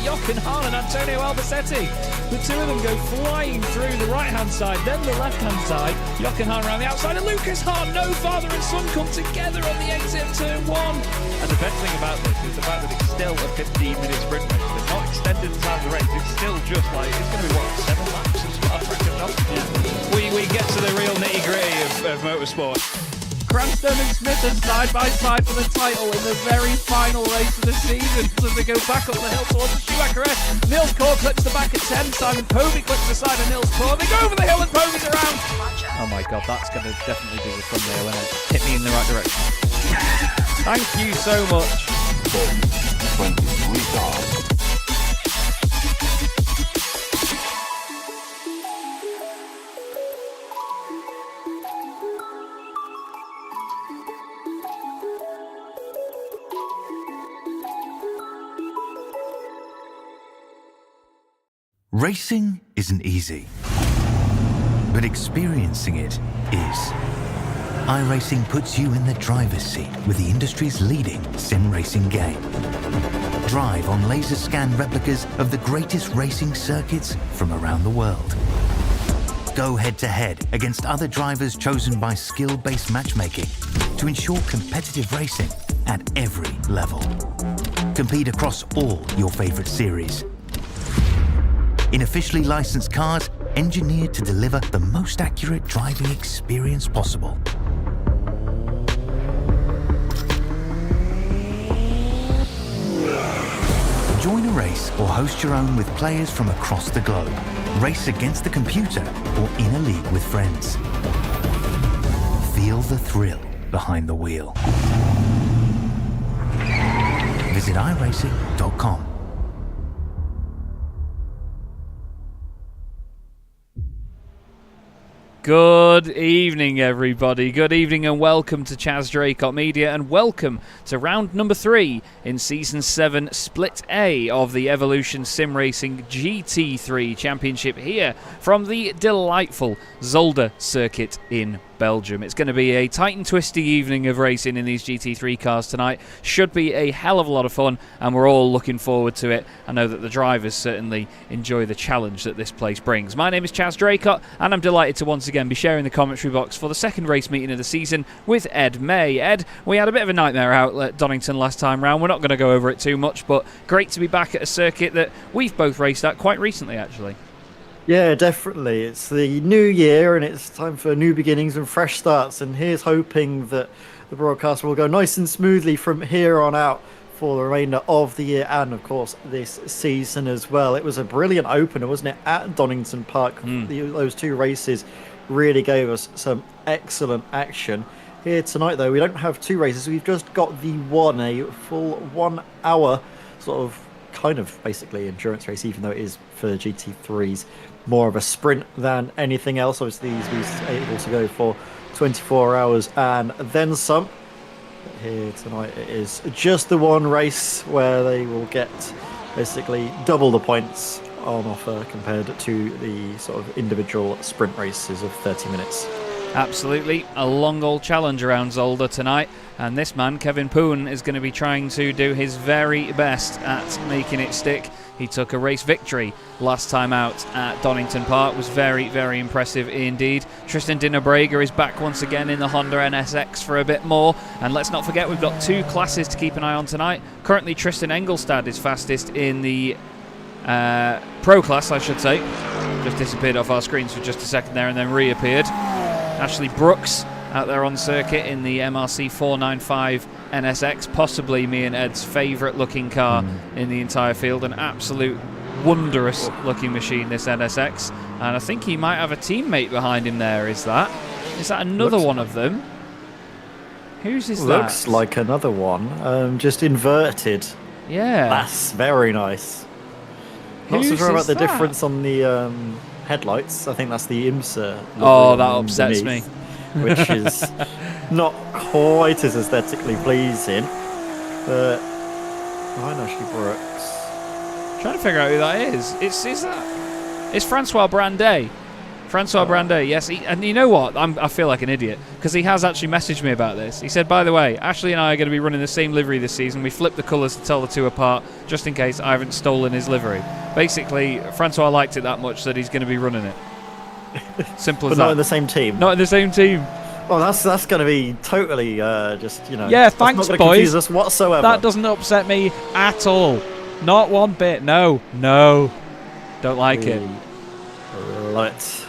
Jochen Hahn and Antonio Albacete. The two of them go flying through the right-hand side, then the left-hand side. Jochen Hahn around the outside, and Lucas Hahn, no father and son, come together on the exit of turn 1. And the best thing about this is the fact that it's still a 15-minute sprint race. They've not extended the time of the race. It's still just like, it's going to be, 7 laps of We get to the real nitty-gritty of motorsport. Cranston and Smith are side by side for the title in the very final race of the season. So they go back up the hill towards the Schumacher. Nils Kor clips the back at 10. Simon Povey clips the side of Nils Kor. They go over the hill and Povey's around. Oh my god, that's going to definitely be the thumbnail, isn't it? Hit me in the right direction. Thank you so much. 23 cars. Racing isn't easy, but experiencing it is. iRacing puts you in the driver's seat with the industry's leading sim racing game. Drive on laser scan replicas of the greatest racing circuits from around the world. Go head to head against other drivers chosen by skill-based matchmaking to ensure competitive racing at every level. Compete across all your favorite series. In officially licensed cars, engineered to deliver the most accurate driving experience possible. Join a race or host your own with players from across the globe. Race against the computer or in a league with friends. Feel the thrill behind the wheel. Visit iRacing.com. Good evening, everybody. Good evening and welcome to Chaz Draycott Media, and welcome to round number 3 in Season 7 Split A of the Evolution Sim Racing GT3 Championship here from the delightful Zolder circuit in Belgium. It's going to be a tight and twisty evening of racing in these GT3 cars tonight. Should be a hell of a lot of fun, and we're all looking forward to it. I know that the drivers certainly enjoy the challenge that this place brings. My name is Chaz Draycott, and I'm delighted to once again be sharing the commentary box for the second race meeting of the season with Ed May. Ed, we had a bit of a nightmare out at Donington last time round. We're not going to go over it too much, but great to be back at a circuit that we've both raced at quite recently, actually. Yeah, definitely. It's the new year and it's time for new beginnings and fresh starts. And here's hoping that the broadcast will go nice and smoothly from here on out for the remainder of the year and, of course, this season as well. It was a brilliant opener, wasn't it, at Donington Park? Those two races really gave us some excellent action. Here tonight, though, we don't have two races. We've just got the one, a full 1 hour sort of kind of basically endurance race, even though it is for GT3s. More of a sprint than anything else. Obviously, these are able to go for 24 hours and then some. But here tonight, it is just the one race where they will get basically double the points on offer compared to the sort of individual sprint races of 30 minutes. Absolutely, a long old challenge around Zolder tonight, and this man, Kevin Poon, is going to be trying to do his very best at making it stick. He took a race victory last time out at Donington Park. Was very, very impressive indeed. Tristan Dinnerbreger is back once again in the Honda NSX for a bit more. And let's not forget, we've got two classes to keep an eye on tonight. Currently, Tristan Engelstad is fastest in the Pro class, I should say. Just disappeared off our screens for just a second there and then reappeared. Ashley Brooks out there on circuit in the MRC 495 NSX, possibly me and Ed's favourite looking car in the entire field. An absolute wondrous looking machine, this NSX. And I think he might have a teammate behind him there. Is that another one of them? Whose is that? Looks like another one, just inverted. Yeah. That's very nice. Not so sure about the difference on the headlights. I think that's the IMSA. Oh, that upsets me. Which is not quite as aesthetically pleasing. But behind Ashley Brooks. Trying to figure out who that is. It's Francois Brandet Francois Brandet, yes. And you know what? I feel like an idiot because he has actually messaged me about this. He said, by the way, Ashley and I are going to be running the same livery this season. We flipped the colours to tell the two apart just in case I haven't stolen his livery. Basically, Francois liked it that much that he's going to be running it. Simple as But that. not in the same team. Not in the same team. Oh, that's going to be totally just, you know. Yeah, that's thanks, not gonna boys. confuse us whatsoever. That doesn't upset me at all. Not one bit. No. Don't like it. Love it.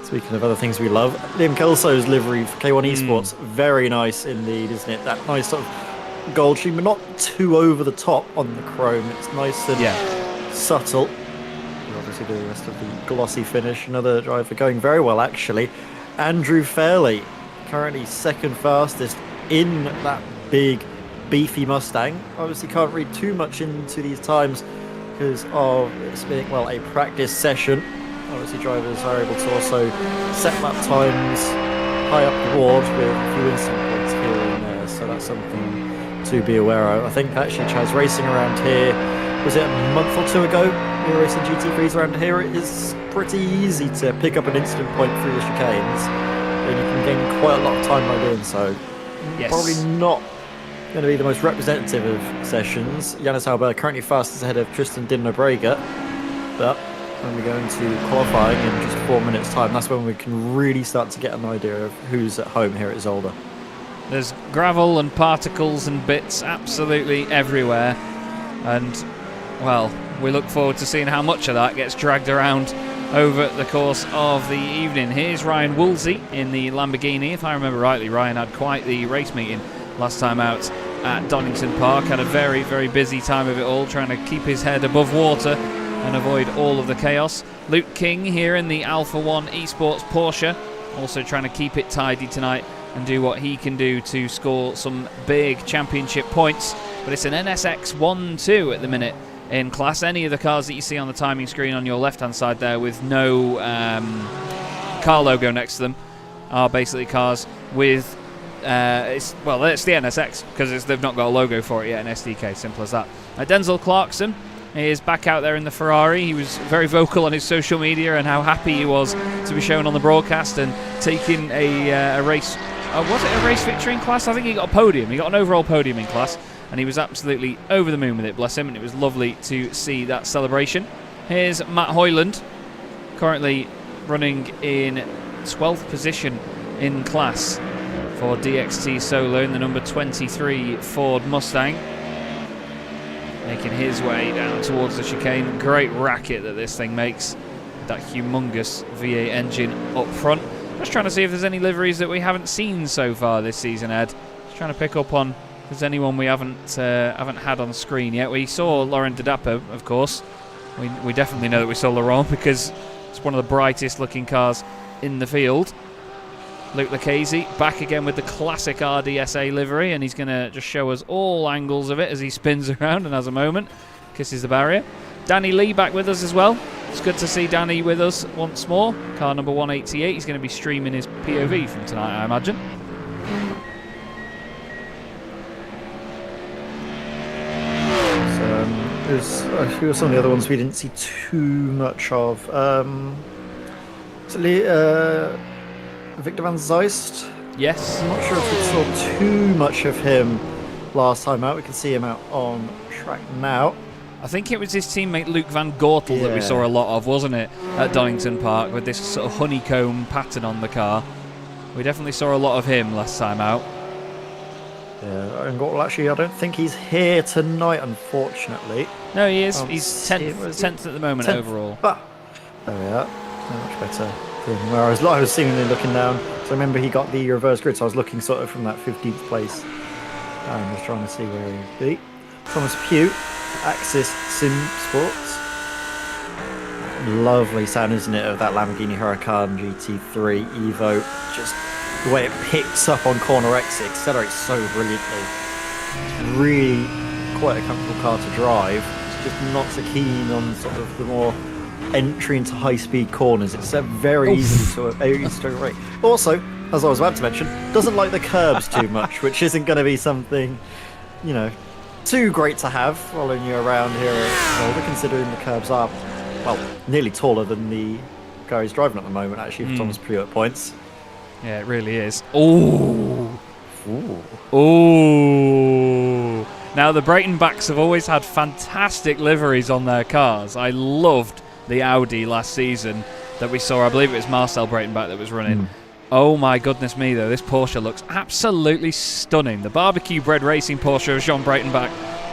Speaking of other things we love, Liam Kelso's livery for K1 Esports, very nice indeed, isn't it? That nice sort of gold sheen, but not too over the top on the chrome. It's nice and subtle. And obviously the rest of the glossy finish. Another driver going very well, actually. Andrew Fairley, currently second fastest in that big, beefy Mustang. Obviously can't read too much into these times because of it's being, well, a practice session. Obviously drivers are able to also set lap times high up the board with a few instant points here and there, so that's something to be aware of. I think actually Chaz Racing around here, was it a month or two ago? We were racing GT3s around here. It is pretty easy to pick up an instant point through the chicanes, and you can gain quite a lot of time by doing so. Yes. Probably not going to be the most representative of sessions. Yannis Albert currently fastest ahead of Tristan Dimna-Brager, but when we go into qualifying in just 4 minutes time, that's when we can really start to get an idea of who's at home here at Zolder. There's gravel and particles and bits absolutely everywhere, and well, we look forward to seeing how much of that gets dragged around over the course of the evening. Here's Ryan Woolsey in the Lamborghini. If I remember rightly, Ryan had quite the race meeting last time out at Donington Park. Had a very, very busy time of it all, trying to keep his head above water and avoid all of the chaos. Luke King here in the Alpha 1 Esports Porsche, also trying to keep it tidy tonight and do what he can do to score some big championship points. But it's an NSX 1-2 at the minute in class. Any of the cars that you see on the timing screen on your left-hand side there with no car logo next to them are basically cars with it's the NSX because they've not got a logo for it yet in SDK. Simple as that. Denzel Clarkson is back out there in the Ferrari. He was very vocal on his social media and how happy he was to be shown on the broadcast and taking a race. Was it a race victory in class? I think he got a podium. He got an overall podium in class, and he was absolutely over the moon with it, bless him, and it was lovely to see that celebration. Here's Matt Hoyland, currently running in 12th position in class for DXT Solo in the number 23 Ford Mustang, making his way down towards the chicane. Great racket that this thing makes, that humongous V8 engine up front. Just trying to see if there's any liveries that we haven't seen so far this season, Ed. Just trying to pick up on if there's anyone we haven't had on screen yet. We saw Laurent Dadapo, of course. We definitely know that we saw Laurent because it's one of the brightest looking cars in the field. Luke Lucchese back again with the classic RDSA livery, and he's going to just show us all angles of it as he spins around and has a moment, kisses the barrier. Danny Lee back with us as well. It's good to see Danny with us once more. Car number 188. He's going to be streaming his POV from tonight, I imagine. Who are some of the other ones we didn't see too much of? Victor van Zeist. Yes. I'm not sure if we saw too much of him last time out. We can see him out on track now. I think it was his teammate Luke Van Gortel that we saw a lot of, wasn't it, at Donington Park with this sort of honeycomb pattern on the car. We definitely saw a lot of him last time out. Yeah, and Gortel, actually, I don't think he's here tonight, unfortunately. No, he is. He's 10th at the moment 10th. Overall. Ah, there we are. Much better than where I was seemingly looking down. So I remember he got the reverse grid, so I was looking sort of from that 15th place. I'm just trying to see where he'd be. Thomas Pugh, Axis Sim Sports. Lovely sound, isn't it, of that Lamborghini Huracan GT3 Evo. Just the way it picks up on corner exit, accelerates so brilliantly. It's really quite a comfortable car to drive. It's just not so keen on sort of the more entry into high-speed corners. It's very easy to rate. Also, as I was about to mention, doesn't like the curbs too much, which isn't going to be something, you know, too great to have following you around here at Zolder, considering the curbs are, well, nearly taller than the car he's driving at the moment, actually, for Thomas Pruitt points. Yeah, it really is. Ooh. Ooh. Ooh. Now, the Breitenbachs have always had fantastic liveries on their cars. I loved the Audi last season that we saw. I believe it was Marcel Breitenbach that was running. Oh my goodness me, though. This Porsche looks absolutely stunning. The barbecue bred racing Porsche of Jean Breitenbach.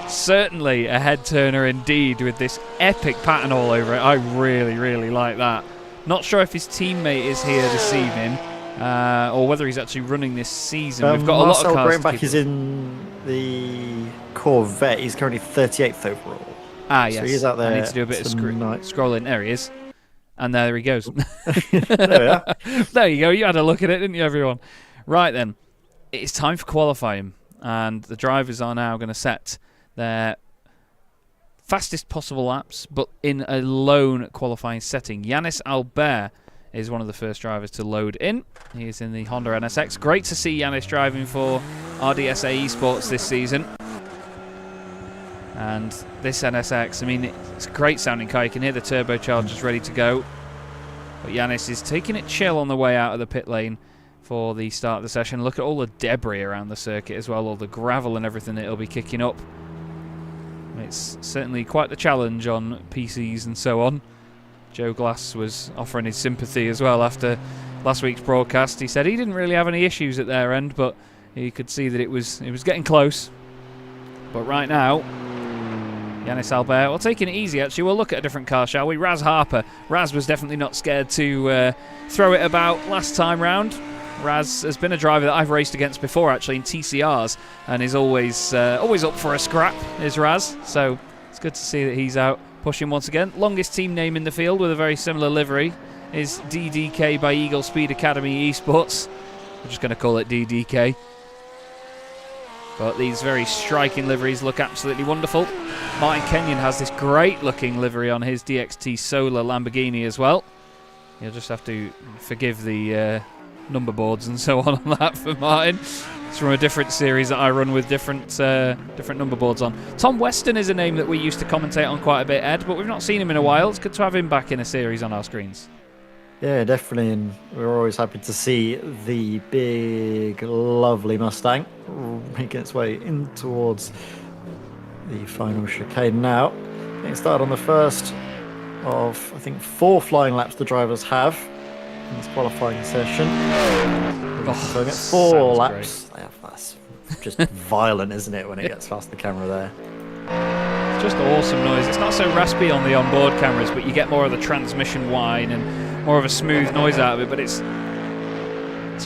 Certainly a head turner indeed, with this epic pattern all over it. I really, really like that. Not sure if his teammate is here this evening, or whether he's actually running this season. We've got a lot of cars. Breitenbach is in the Corvette. He's currently 38th overall. Ah, yes. So he's out there. I need to do a bit of scrolling. There he is. And there he goes. There we are. There you go. You had a look at it, didn't you, everyone? Right then. It's time for qualifying. And the drivers are now going to set their fastest possible laps, but in a lone qualifying setting. Yannis Albert is one of the first drivers to load in. He is in the Honda NSX. Great to see Yannis driving for RDSA Esports this season. And this NSX, I mean, it's a great sounding car. You can hear the turbochargers ready to go. But Yannis is taking it chill on the way out of the pit lane for the start of the session. Look at all the debris around the circuit as well, all the gravel and everything that it'll be kicking up. It's certainly quite the challenge on PCs and so on. Joe Glass was offering his sympathy as well after last week's broadcast. He said he didn't really have any issues at their end, but he could see that it was getting close. But right now, Yannis Albert, well, taking it easy actually. We'll look at a different car, shall we? Raz Harper. Raz was definitely not scared to throw it about last time round. Raz has been a driver that I've raced against before actually in TCRs, and is always up for a scrap, is Raz. So it's good to see that he's out pushing once again. Longest team name in the field with a very similar livery is DDK by Eagle Speed Academy Esports. We're just going to call it DDK. But these very striking liveries look absolutely wonderful. Martin Kenyon has this great looking livery on his DXT Solar Lamborghini as well. You'll just have to forgive the number boards and so on that for Martin. It's from a different series that I run with different number boards on. Tom Weston is a name that we used to commentate on quite a bit, Ed, but we've not seen him in a while. It's good to have him back in a series on our screens. Yeah, definitely, and we're always happy to see the big, lovely Mustang making its way in towards the final chicane now. Getting started on the first of, I think, 4 flying laps the drivers have in this qualifying session. So it gets 4 laps. Yeah, that's just violent, isn't it, when it gets past the camera there? It's just awesome noise. It's not so raspy on the onboard cameras, but you get more of the transmission whine and more of a smooth noise out of it, but it's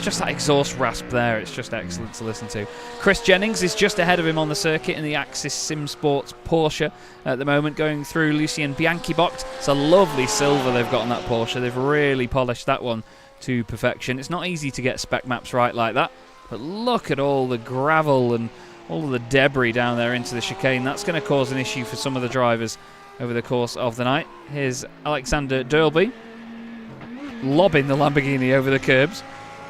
just that exhaust rasp there. It's just excellent to listen to. Chris Jennings is just ahead of him on the circuit in the Axis Sim Sports Porsche at the moment, going through Lucien Bianchi box. It's a lovely silver they've got on that Porsche. They've really polished that one to perfection. It's not easy to get spec maps right like that, but look at all the gravel and all of the debris down there into the chicane. That's going to cause an issue for some of the drivers over the course of the night. Here's Alexander Derlby lobbing the Lamborghini over the curbs.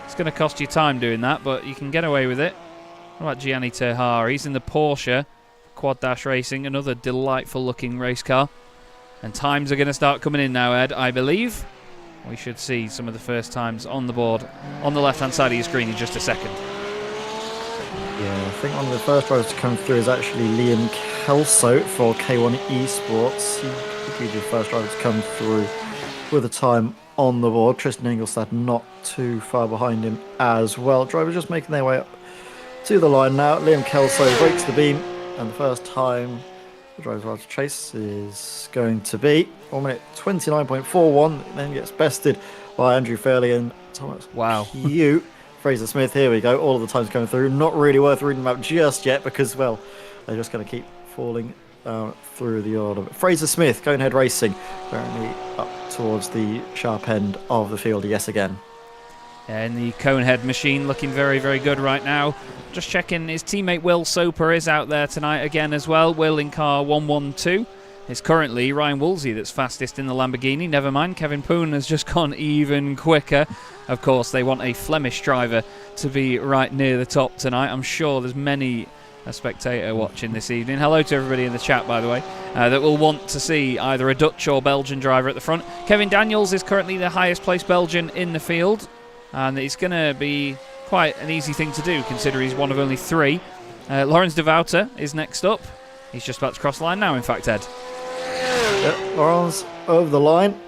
It's going to cost you time doing that, but you can get away with it. What about Gianni Terhar? He's in the Porsche Quad Dash Racing, another delightful looking race car. And times are going to start coming in now, Ed, I believe. We should see some of the first times on the board on the left-hand side of your screen in just a second. Yeah, I think one of the first drivers to come through is actually Liam Kelso for K1 Esports. He could be the first driver to come through with a time on the board. Tristan Ingolstadt not too far behind him as well. Drivers just making their way up to the line now. Liam Kelso breaks the beam, and the first time the driver's allowed to chase is going to be 1 minute 29.41. Then gets bested by Andrew Fairley and Thomas Pugh. Fraser Smith, here we go. All of the times coming through. Not really worth reading about just yet because, well, they're just going to keep falling through the order. But Fraser Smith, Conehead Racing, apparently up towards the sharp end of the field yes again. And the Conehead machine looking very, very good right now. Just checking, his teammate Will Soper is out there tonight again as well. Will in car 112. It's currently Ryan Woolsey that's fastest in the Lamborghini. Never mind, Kevin Poon has just gone even quicker. Of course, they want a Flemish driver to be right near the top tonight. I'm sure there's many a spectator watching this evening. Hello to everybody in the chat, by the way, that will want to see either a Dutch or Belgian driver at the front. Kevin Daniels is currently the highest placed Belgian in the field, and it's going to be quite an easy thing to do, considering he's one of only 3. Lawrence de Wouter is next up. He's just about to cross the line now, in fact, Ed. Yep, Lawrence over the line.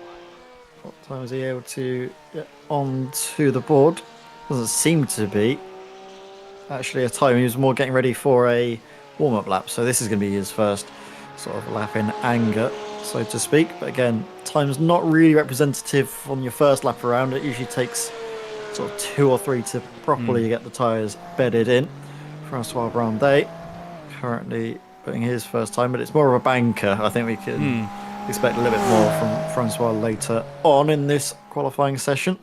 What time is he able to get onto the board? Doesn't seem to be actually a time. He was more getting ready for a warm-up lap, so this is going to be his first sort of lap in anger, so to speak. But again, time's not really representative on your first lap around. It usually takes sort of 2 or 3 to properly get the tyres bedded in. Francois Brandet currently putting his first time, but it's more of a banker. I think we can expect a little bit more from Francois later on in this qualifying session.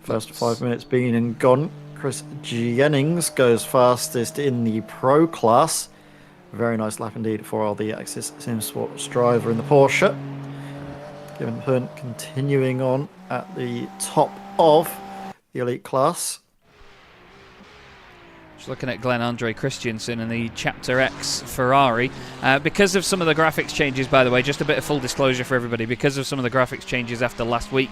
First 5 minutes being and gone. Chris Jennings goes fastest in the Pro class. Very nice lap indeed for the Axis Sim Sports driver in the Porsche. Kevin Hunt continuing on at the top of the elite class. Just looking at Glenn Andre Christiansen and the Chapter X Ferrari. Because of some of the graphics changes, by the way, just a bit of full disclosure for everybody, because of some of the graphics changes after last week,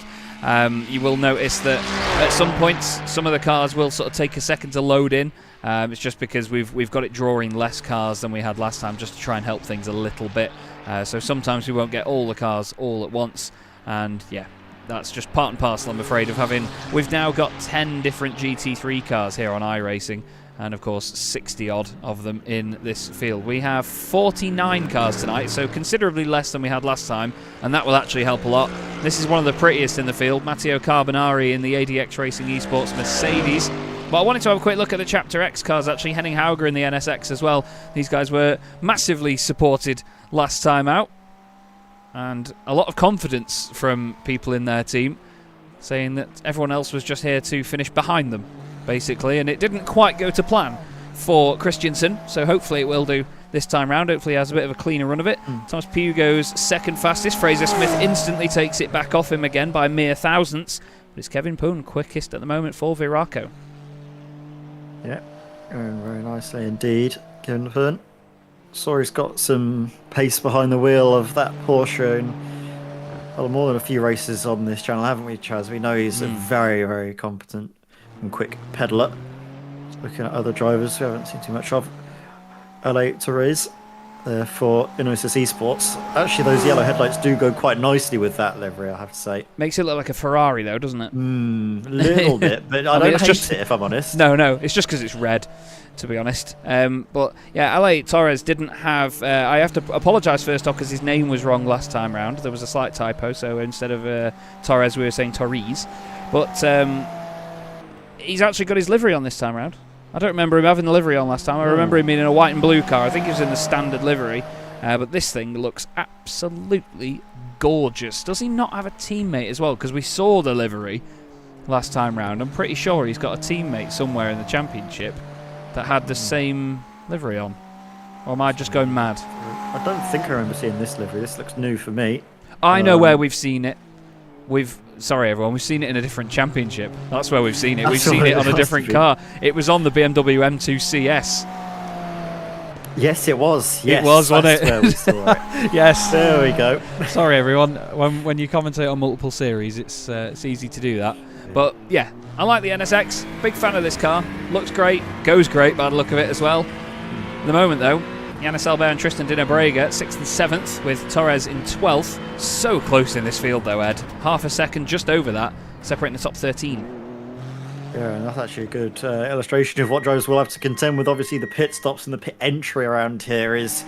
you will notice that at some points some of the cars will sort of take a second to load in. It's just because we've got it drawing less cars than we had last time, just to try and help things a little bit. So sometimes we won't get all the cars all at once, and yeah, that's just part and parcel, I'm afraid, of having... We've now got 10 different GT3 cars here on iRacing, and of course 60 odd of them in this field. We have 49 cars tonight, so considerably less than we had last time, and that will actually help a lot. This is one of the prettiest in the field, Matteo Carbonari in the ADX Racing Esports Mercedes. But I wanted to have a quick look at the Chapter X cars, actually. Henning Hauger in the NSX as well. These guys were massively supported last time out, and a lot of confidence from people in their team, saying that everyone else was just here to finish behind them, basically, and it didn't quite go to plan for Christiansen, so hopefully it will do this time round. Hopefully he has a bit of a cleaner run of it. Thomas Pugh goes second fastest. Fraser Smith instantly takes it back off him again by mere thousandths, but it's Kevin Poon quickest at the moment for Viraco. Yeah, going very nicely indeed, Kevin Poon. Saw he's got some pace behind the wheel of that Porsche in more than a few races on this channel, haven't we, Chaz? We know he's a very, very competent and quick peddler. Looking at other drivers we haven't seen too much of. LA Torres there for Innosis Esports. Actually, those yellow headlights do go quite nicely with that livery, I have to say. Makes it look like a Ferrari, though, doesn't it? A little bit, but I don't hate it, if I'm honest. No, it's just because it's red, to be honest. But yeah, LA Torres didn't have... I have to apologise first off because his name was wrong last time round. There was a slight typo, so instead of Torres, we were saying Torres. But he's actually got his livery on this time round. I don't remember him having the livery on last time. I remember him being in a white and blue car. I think he was in the standard livery. But this thing looks absolutely gorgeous. Does he not have a teammate as well? Because we saw the livery last time round. I'm pretty sure he's got a teammate somewhere in the championship that had the same livery on. Or am I just going mad? I don't think I remember seeing this livery. This looks new for me. I know where we've seen it. Sorry, everyone. We've seen it in a different championship. That's where we've seen it. We've seen it on a different car. It was on the BMW M2 CS. Yes, it was. Yes, it was, wasn't it? Where we saw it. Yes. There we go. Sorry, everyone. When you commentate on multiple series, it's easy to do that. But yeah, I like the NSX. Big fan of this car. Looks great. Goes great by the look of it as well. At the moment, though, Yannis Albert and Tristan Dino Brega 6th and 7th, with Torres in 12th. So close in this field, though, Ed. Half a second just over that, separating the top 13. Yeah, and that's actually a good illustration of what drivers will have to contend with. Obviously, the pit stops and the pit entry around here is,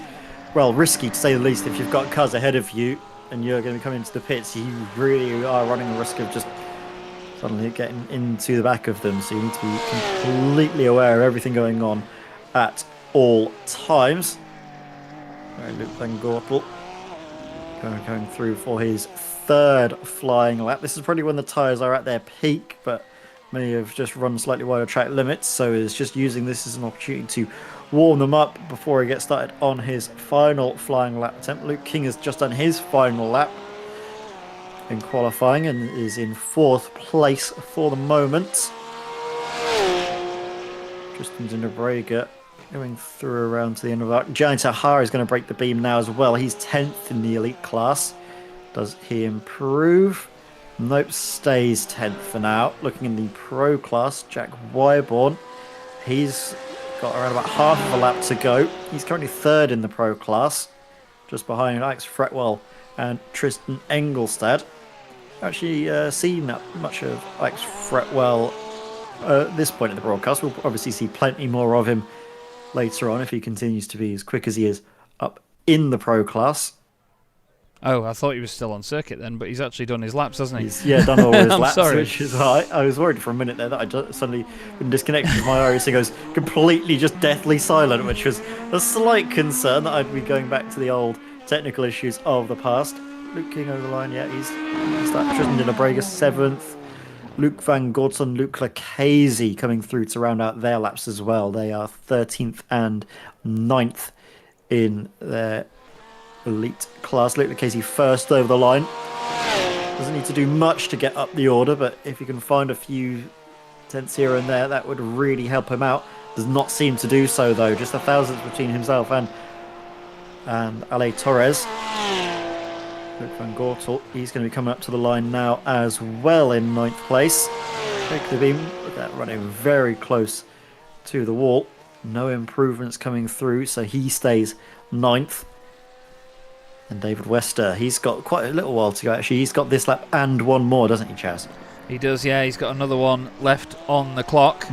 well, risky to say the least. If you've got cars ahead of you and you're going to be coming into the pits, you really are running the risk of just suddenly getting into the back of them. So you need to be completely aware of everything going on at all times. Luke Van Gortel going through for his third flying lap. This is probably when the tyres are at their peak, but may have just run slightly wider track limits, so he's just using this as an opportunity to warm them up before he gets started on his final flying lap attempt. Luke King has just done his final lap in qualifying and is in 4th place for the moment. Tristan Dino Brega going through around to the end of that. Giant Sahara is going to break the beam now as well. He's 10th in the elite class. Does he improve? Nope, stays 10th for now. Looking in the pro class, Jack Wyborn. He's got around about half of a lap to go. He's currently 3rd in the pro class, just behind Alex Fretwell and Tristan Engelstad. Actually seen that much of Alex Fretwell at this point in the broadcast. We'll obviously see plenty more of him later on if he continues to be as quick as he is up in the pro class. Oh, I thought he was still on circuit then, but he's actually done his laps, hasn't he? He's done all his I'm laps, sorry. which is I was worried for a minute there that I just suddenly been disconnected. My iRacing goes completely just deathly silent, which was a slight concern that I'd be going back to the old technical issues of the past. Luke King over the line, yeah, he's that Tristan Dinabrega 7th. Luke Van Gorton, Luke Lacaze coming through to round out their laps as well. They are 13th and 9th in their elite class. Luke Lacaze first over the line. Doesn't need to do much to get up the order, but if you can find a few tenths here and there, that would really help him out. Does not seem to do so though. Just a thousandth between himself and Ale Torres. Luke Van Gortel, he's going to be coming up to the line now as well in 9th place. Take the beam, with that running very close to the wall. No improvements coming through, so he stays 9th. And David Wester, he's got quite a little while to go actually. He's got this lap and one more, doesn't he, Chaz? He does, yeah. He's got another one left on the clock.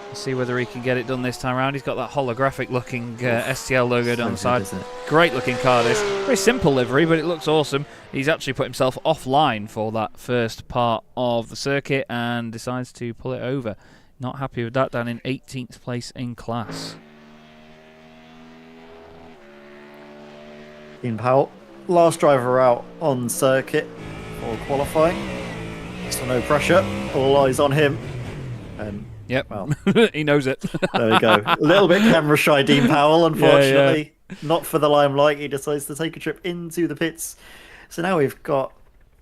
Let's see whether he can get it done this time around. He's got that holographic looking STL logo down the side. Great looking car this. Very simple livery, but it looks awesome. He's actually put himself offline for that first part of the circuit and decides to pull it over. Not happy with that, down in 18th place in class. Ian Powell, last driver out on circuit for qualifying. So no pressure, all eyes on him. And yep, well, he knows it. there we go. A little bit camera shy, Dean Powell, unfortunately. Yeah. Not for the limelight. He decides to take a trip into the pits. So now we've got,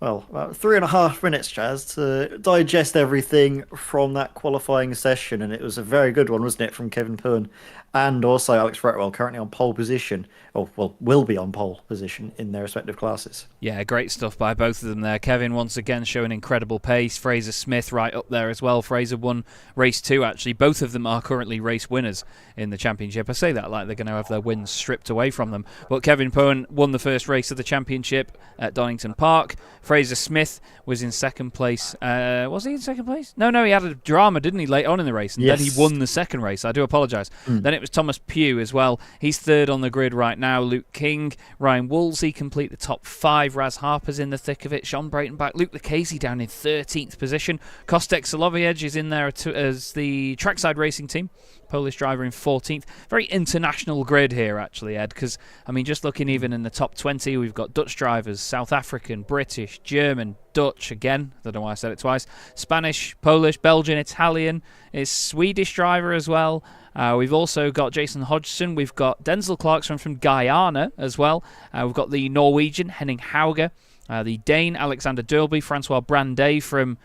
well, about 3.5 minutes, Chaz, to digest everything from that qualifying session. And it was a very good one, wasn't it, from Kevin Poon and also Alex Fretwell, currently on pole position. Or, well, will be on pole position in their respective classes. Yeah, great stuff by both of them there. Kevin once again showing incredible pace. Fraser Smith right up there as well. Fraser won race 2 actually. Both of them are currently race winners in the championship. I say that like they're going to have their wins stripped away from them. But Kevin Poon won the first race of the championship at Donington Park. Fraser Smith was in second place. Was he in second place? No, he had a drama, didn't he, late on in the race? And yes. Then he won the second race. I do apologise. Then it was Thomas Pugh as well. He's 3rd on the grid right now. Luke King, Ryan Woolsey complete the top 5. Raz Harper's in the thick of it. Sean Breitenbach, Luke Lacaze down in 13th position. Kostek Soloviej is in there as the trackside racing team. Polish driver in 14th. Very international grid here, actually, Ed, because, I mean, just looking even in the top 20, we've got Dutch drivers, South African, British, German, Dutch, again, I don't know why I said it twice, Spanish, Polish, Belgian, Italian, is Swedish driver as well. We've also got Jason Hodgson. We've got Denzel Clarkson from Guyana as well. We've got the Norwegian, Henning Hauge. The Dane, Alexander Derby. Francois Brandet from...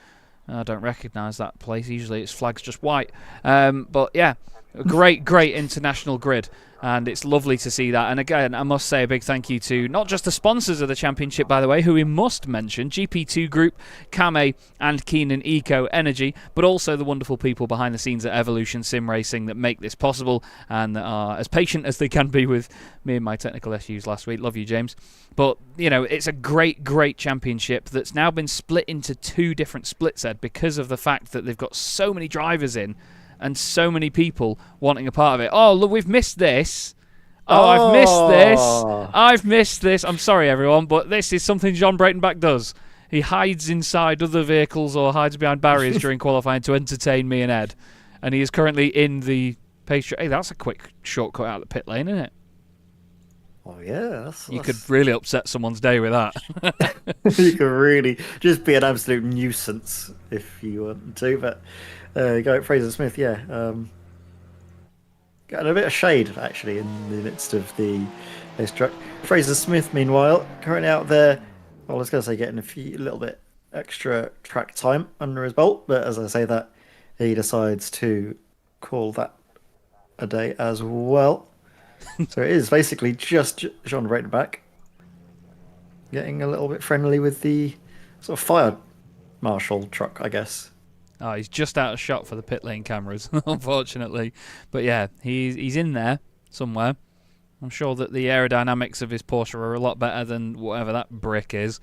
I don't recognise that place. Usually its flag's just white. But yeah, a great international grid. And it's lovely to see that. And again, I must say a big thank you to not just the sponsors of the championship, by the way, who we must mention, GP2 Group, Kame and Keenan Eco Energy, but also the wonderful people behind the scenes at Evolution Sim Racing that make this possible and that are as patient as they can be with me and my technical issues last week. Love you, James. But, you know, it's a great championship that's now been split into 2 different splits, Ed, because of the fact that they've got so many drivers in and so many people wanting a part of it. Oh, look, we've missed this. I've missed this. I'm sorry, everyone, but this is something John Breitenbach does. He hides inside other vehicles or hides behind barriers during qualifying to entertain me and Ed. And he is currently in the pace. Hey, that's a quick shortcut out of the pit lane, isn't it? Oh, yeah. You could really upset someone's day with that. You could really just be an absolute nuisance if you want to, but... go Fraser Smith, yeah. Got a bit of shade, actually, in the midst of the race truck. Fraser Smith, meanwhile, currently out there, well, I was going to say getting a little bit extra track time under his belt, but as I say that, he decides to call that a day as well. So it is basically just Jean Breitenbach getting a little bit friendly with the sort of fire marshal truck, I guess. Oh, he's just out of shot for the pit lane cameras, unfortunately. But yeah, he's in there somewhere. I'm sure that the aerodynamics of his Porsche are a lot better than whatever that brick is.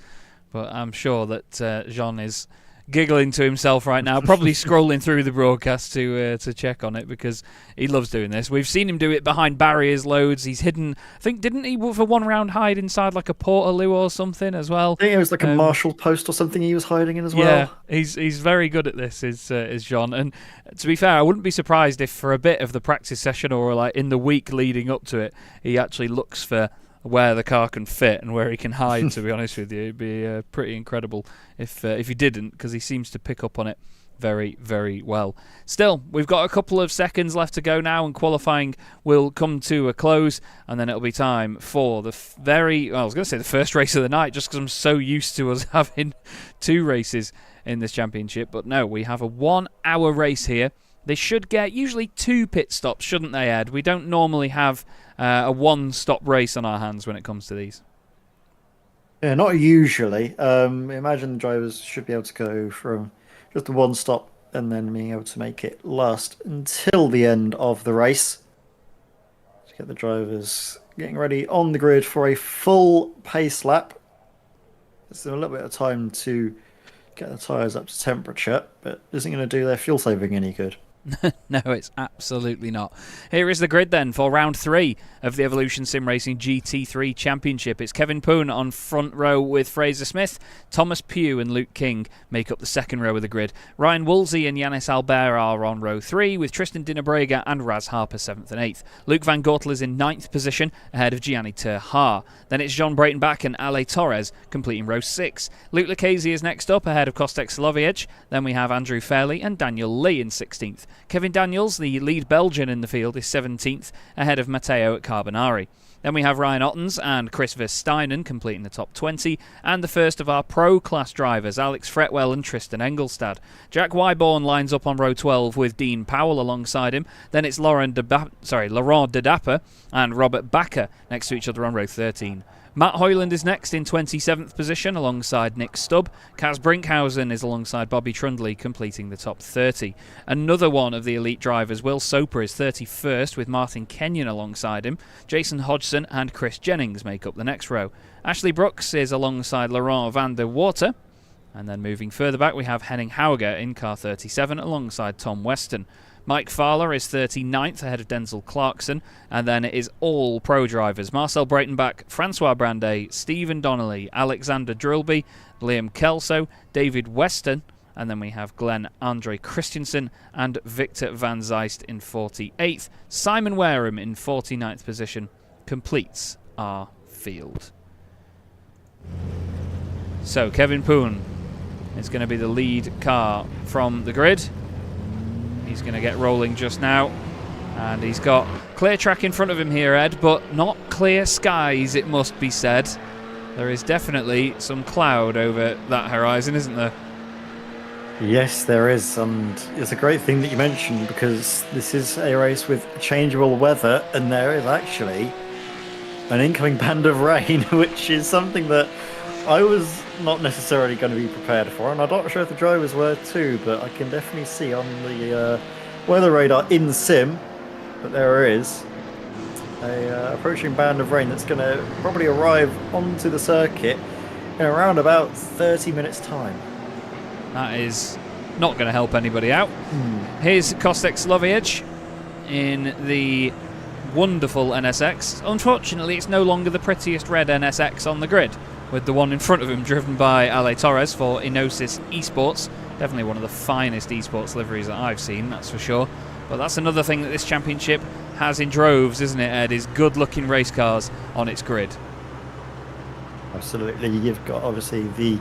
But I'm sure that Jean is giggling to himself right now, probably scrolling through the broadcast to check on it, because he loves doing this. We've seen him do it behind barriers loads. He's hidden, I think, didn't he for one round hide inside like a Portaloo or something as well? I think it was like a Marshall post or something he was hiding in as well. Yeah, he's very good at this, is Jean. And to be fair, I wouldn't be surprised if for a bit of the practice session or like in the week leading up to it, he actually looks for where the car can fit and where he can hide, to be honest with you. It'd be pretty incredible if he didn't, because he seems to pick up on it very, very well. Still, we've got a couple of seconds left to go now, and qualifying will come to a close, and then it'll be time for the I was going to say the first race of the night, just because I'm so used to us having 2 races in this championship. But no, we have a 1 hour race here. They should get usually 2 pit stops, shouldn't they, Ed? We don't normally have a 1-stop race on our hands when it comes to these. Yeah, not usually. Imagine the drivers should be able to go from just a 1-stop and then being able to make it last until the end of the race. To get the drivers getting ready on the grid for a full pace lap. There's a little bit of time to get the tyres up to temperature, but isn't going to do their fuel saving any good. No, it's absolutely not. Here is the grid then for round 3 of the Evolution Sim Racing GT3 Championship. It's Kevin Poon on front row with Fraser Smith. Thomas Pugh and Luke King make up the second row of the grid. Ryan Woolsey and Yanis Albert are on row 3 with Tristan Dinabrega and Raz Harper 7th and 8th. Luke Van Gortel is in 9th position ahead of Gianni Terhaar. Then it's Jean Breitenbach and Ale Torres completing row 6. Luke Lucchese is next up ahead of Kostek Slovic. Then we have Andrew Fairley and Daniel Lee in 16th. Kevin Daniels, the lead Belgian in the field, is 17th ahead of Matteo Carbonari. Then we have Ryan Ottens and Chris Versteinen completing the top 20, and the first of our pro-class drivers, Alex Fretwell and Tristan Engelstad. Jack Wyborn lines up on row 12 with Dean Powell alongside him. Then it's Laurent de Dapper and Robert Bakker next to each other on row 13. Matt Hoyland is next in 27th position alongside Nick Stubb. Kaz Brinkhausen is alongside Bobby Trundley completing the top 30. Another one of the elite drivers, Will Soper, is 31st with Martin Kenyon alongside him. Jason Hodgson and Chris Jennings make up the next row. Ashley Brooks is alongside Laurent van der Water. And then moving further back we have Henning Hauger in car 37 alongside Tom Weston. Mike Fowler is 39th ahead of Denzel Clarkson, and then it is all pro drivers. Marcel Breitenbach, Francois Brandet, Stephen Donnelly, Alexander Drillby, Liam Kelso, David Weston, and then we have Glenn Andre Christensen and Victor Van Zeist in 48th. Simon Wareham in 49th position completes our field. So Kevin Poon is going to be the lead car from the grid. He's going to get rolling just now, and he's got clear track in front of him here, Ed, but not clear skies, it must be said. There is definitely some cloud over that horizon, isn't there? Yes, there is, and it's a great thing that you mentioned, because this is a race with changeable weather, and there is actually an incoming band of rain, which is something that I was not necessarily going to be prepared for, and I'm not sure if the drivers were too, but I can definitely see on the weather radar in the sim that there is a approaching band of rain that's going to probably arrive onto the circuit in around about 30 minutes time. That is not going to help anybody out. Here's Kostek Slovic in the wonderful NSX. Unfortunately, it's no longer the prettiest red NSX on the grid, with the one in front of him driven by Ale Torres for Inosis Esports. Definitely one of the finest esports liveries that I've seen, that's for sure. But that's another thing that this championship has in droves, isn't it, Ed, is good-looking race cars on its grid. Absolutely. You've got, obviously, the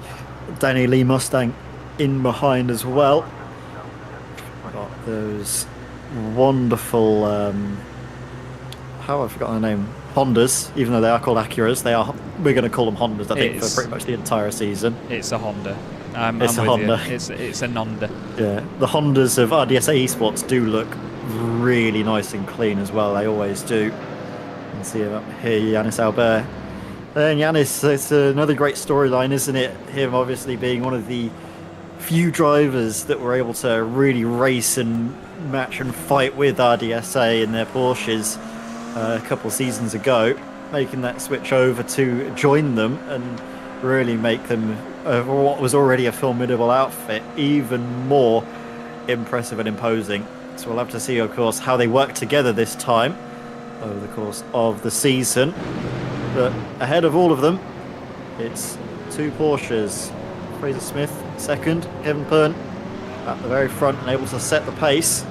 Danny Lee Mustang in behind as well. Got those wonderful, I've forgotten the name, Hondas, even though they are called Acuras, we're going to call them Hondas, I think, for pretty much the entire season. It's a Honda. It's a Honda. It's a Nonda. Yeah, the Hondas of RDSA Esports do look really nice and clean as well. They always do. You can see him up here, Yannis Albert. And Yannis, it's another great storyline, isn't it? Him obviously being one of the few drivers that were able to really race and match and fight with RDSA in their Porsches a couple of seasons ago, making that switch over to join them and really make them what was already a formidable outfit even more impressive and imposing. So we'll have to see, of course, how they work together this time over the course of the season. But ahead of all of them, it's two Porsches. Fraser Smith second, Kevin Pern at the very front and able to set the pace.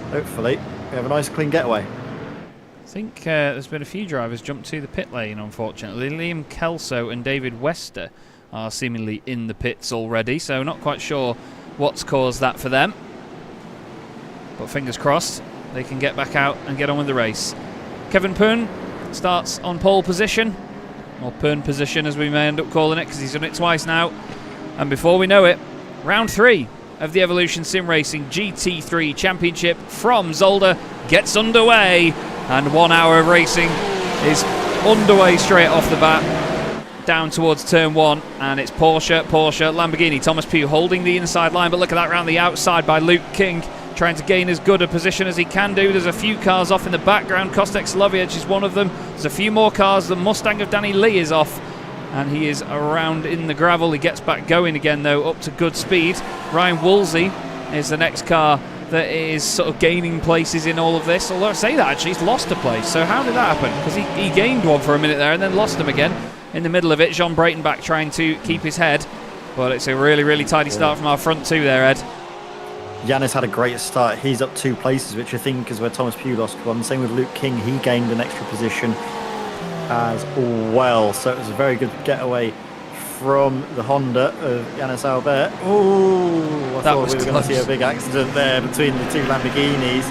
Hopefully we have a nice clean getaway. I think there's been a few drivers jump to the pit lane, unfortunately. Liam Kelso and David Wester are seemingly in the pits already, so not quite sure what's caused that for them. But fingers crossed they can get back out and get on with the race. Kevin Pern starts on pole position, or Pern position as we may end up calling it, because he's done it twice now. And before we know it, round 3 of the Evolution Sim Racing GT3 Championship from Zolder gets underway, and 1 hour of racing is underway straight off the bat down towards turn 1, and it's Porsche, Lamborghini, Thomas Pugh holding the inside line, but look at that round the outside by Luke King, trying to gain as good a position as he can do. There's a few cars off in the background. Kostek Sloviec is one of them. There's a few more cars. The Mustang of Danny Lee is off, and he is around in the gravel. He gets back going again, though, up to good speed. Ryan Woolsey is the next car that is sort of gaining places in all of this. Although I say that, actually, he's lost a place. So how did that happen? Because he gained one for a minute there and then lost them again in the middle of it. Jean Breitenbach trying to keep his head. But it's a really, really tidy start from our front two there, Ed. Yannis had a great start. He's up 2 places, which I think is where Thomas Pugh lost one. Same with Luke King. He gained an extra position as well. So it was a very good getaway from the Honda of Yannis Albert. Oh, I thought we were going to see a big accident there between the 2 Lamborghinis.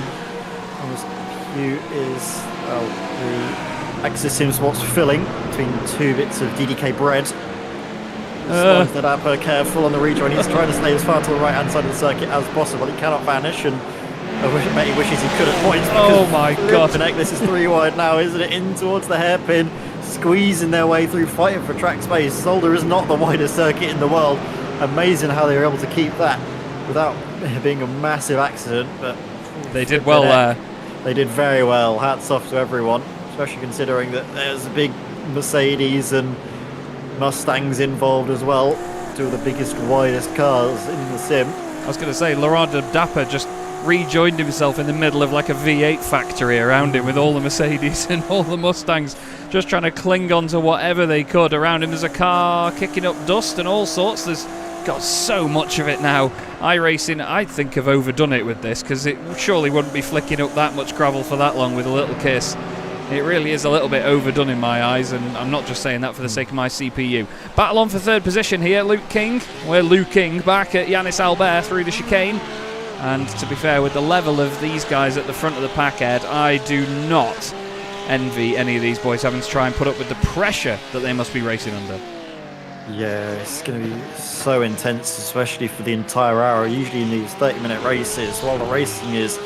Thomas Pugh is, well, the axis seems what's filling between 2 bits of DDK bread. Slides that up, careful on the rejoin. He's trying to stay as far to the right hand side of the circuit as possible. He cannot vanish, and I bet he wishes he could at points. Oh my god! This is 3 wide now, isn't it? In towards the hairpin, squeezing their way through, fighting for track space. Zolder is not the widest circuit in the world. Amazing how they were able to keep that without being a massive accident. But they did well there. They did very well. Hats off to everyone, especially considering that there's a big Mercedes and Mustangs involved as well. 2 of the biggest, widest cars in the sim. I was going to say, Laurent de Dapper just rejoined himself in the middle of like a V8 factory around him with all the Mercedes and all the Mustangs just trying to cling on to whatever they could around him. There's a car kicking up dust and all sorts. There's got so much of it now. iRacing, I think, have overdone it with this, because it surely wouldn't be flicking up that much gravel for that long with a little kiss. It really is a little bit overdone in my eyes, and I'm not just saying that for the sake of my CPU. Battle on for 3rd position here, Luke King. We're Luke King back at Yannis Albert through the chicane. And to be fair, with the level of these guys at the front of the pack, Ed, I do not envy any of these boys having to try and put up with the pressure that they must be racing under. Yeah, it's going to be so intense, especially for the entire hour. Usually in these 30-minute races, while the racing is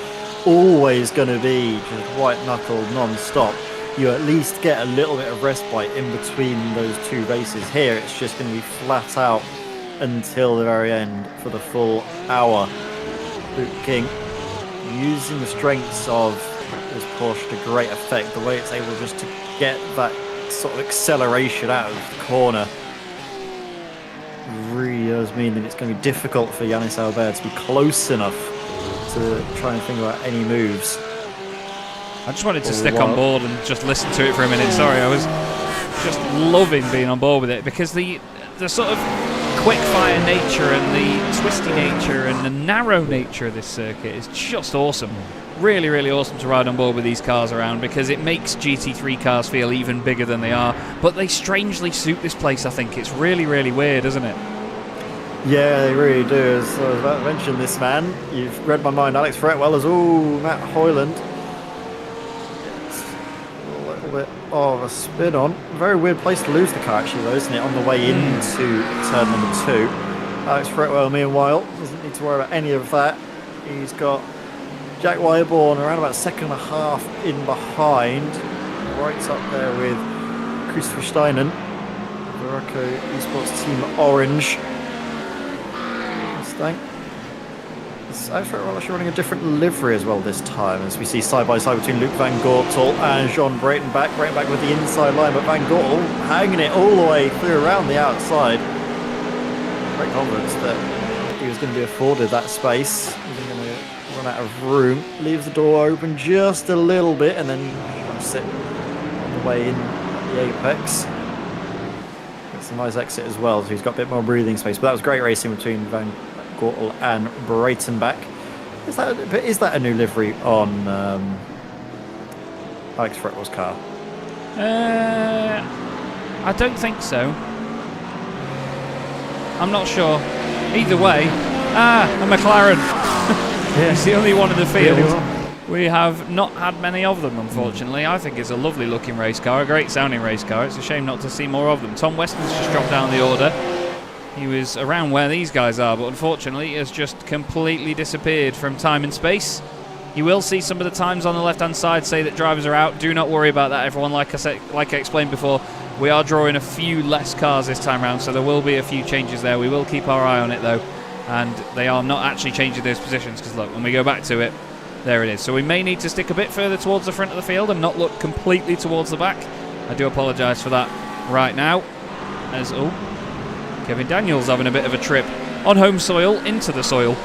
always going to be just white-knuckle non-stop, you at least get a little bit of respite in between those 2 races. Here it's just going to be flat out until the very end for the full hour. Luke King using the strengths of his Porsche to great effect, the way it's able just to get that sort of acceleration out of the corner really does mean that it's going to be difficult for Yannis Albert to be close enough to try and think about any moves. I just wanted to stick on board and just listen to it for a minute. Sorry, I was just loving being on board with it, because the sort of quick fire nature and the twisty nature and the narrow nature of this circuit is just awesome. Really, really awesome to ride on board with these cars around, because it makes GT3 cars feel even bigger than they are. But they strangely suit this place, I think. It's really, really weird, isn't it? Yeah, they really do. So I was about to mention this man. You've read my mind. Alex Fretwell as Matt Hoyland. It's a little bit of a spin on. Very weird place to lose the car, actually, though, isn't it? On the way into turn number 2. Alex Fretwell, meanwhile, doesn't need to worry about any of that. He's got Jack Wyborn around about second and a half in behind. Right up there with Christopher Steinen. Verocco Esports Team Orange. Mustang. We're actually running a different livery as well this time, as we see side by side between Luke Van Gortel and Jean Breitenbach. Breitenbach with the inside line, but Van Gortel hanging it all the way through around the outside. Great confidence that he was going to be afforded that space. He's going to run out of room, leaves the door open just a little bit, and then sit on the way in at the apex. Gets a nice exit as well, so he's got a bit more breathing space. But that was great racing between Van Gortel and Breitenbach. Is that a new livery on Alex Fretwell's car? I don't think so. I'm not sure. Either way, a McLaren. Yeah. It's the only one in the field. We have not had many of them, unfortunately. I think it's a lovely looking race car, a great sounding race car. It's a shame not to see more of them. Tom Weston's just dropped down the order. He was around where these guys are, but unfortunately he has just completely disappeared from time and space. You will see some of the times on the left-hand side say that drivers are out. Do not worry about that, everyone. Like I explained before, we are drawing a few less cars this time around, so there will be a few changes there. We will keep our eye on it, though, and they are not actually changing those positions, because look, when we go back to it, there it is. So we may need to stick a bit further towards the front of the field and not look completely towards the back. I do apologise for that right now, as Kevin Daniels having a bit of a trip on home soil into the soil.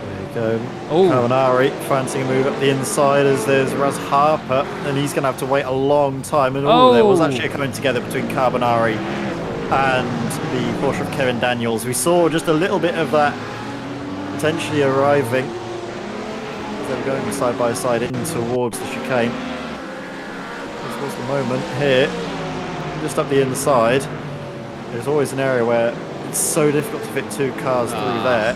There you go. Carbonari fancying a move up the inside as there's Raz Harper, and he's going to have to wait a long time. And there was actually a coming together between Carbonari and the Porsche of Kevin Daniels. We saw just a little bit of that potentially arriving. They were going side by side in towards the chicane. This was the moment here. Just up the inside, there's always an area where it's so difficult to fit two cars through there.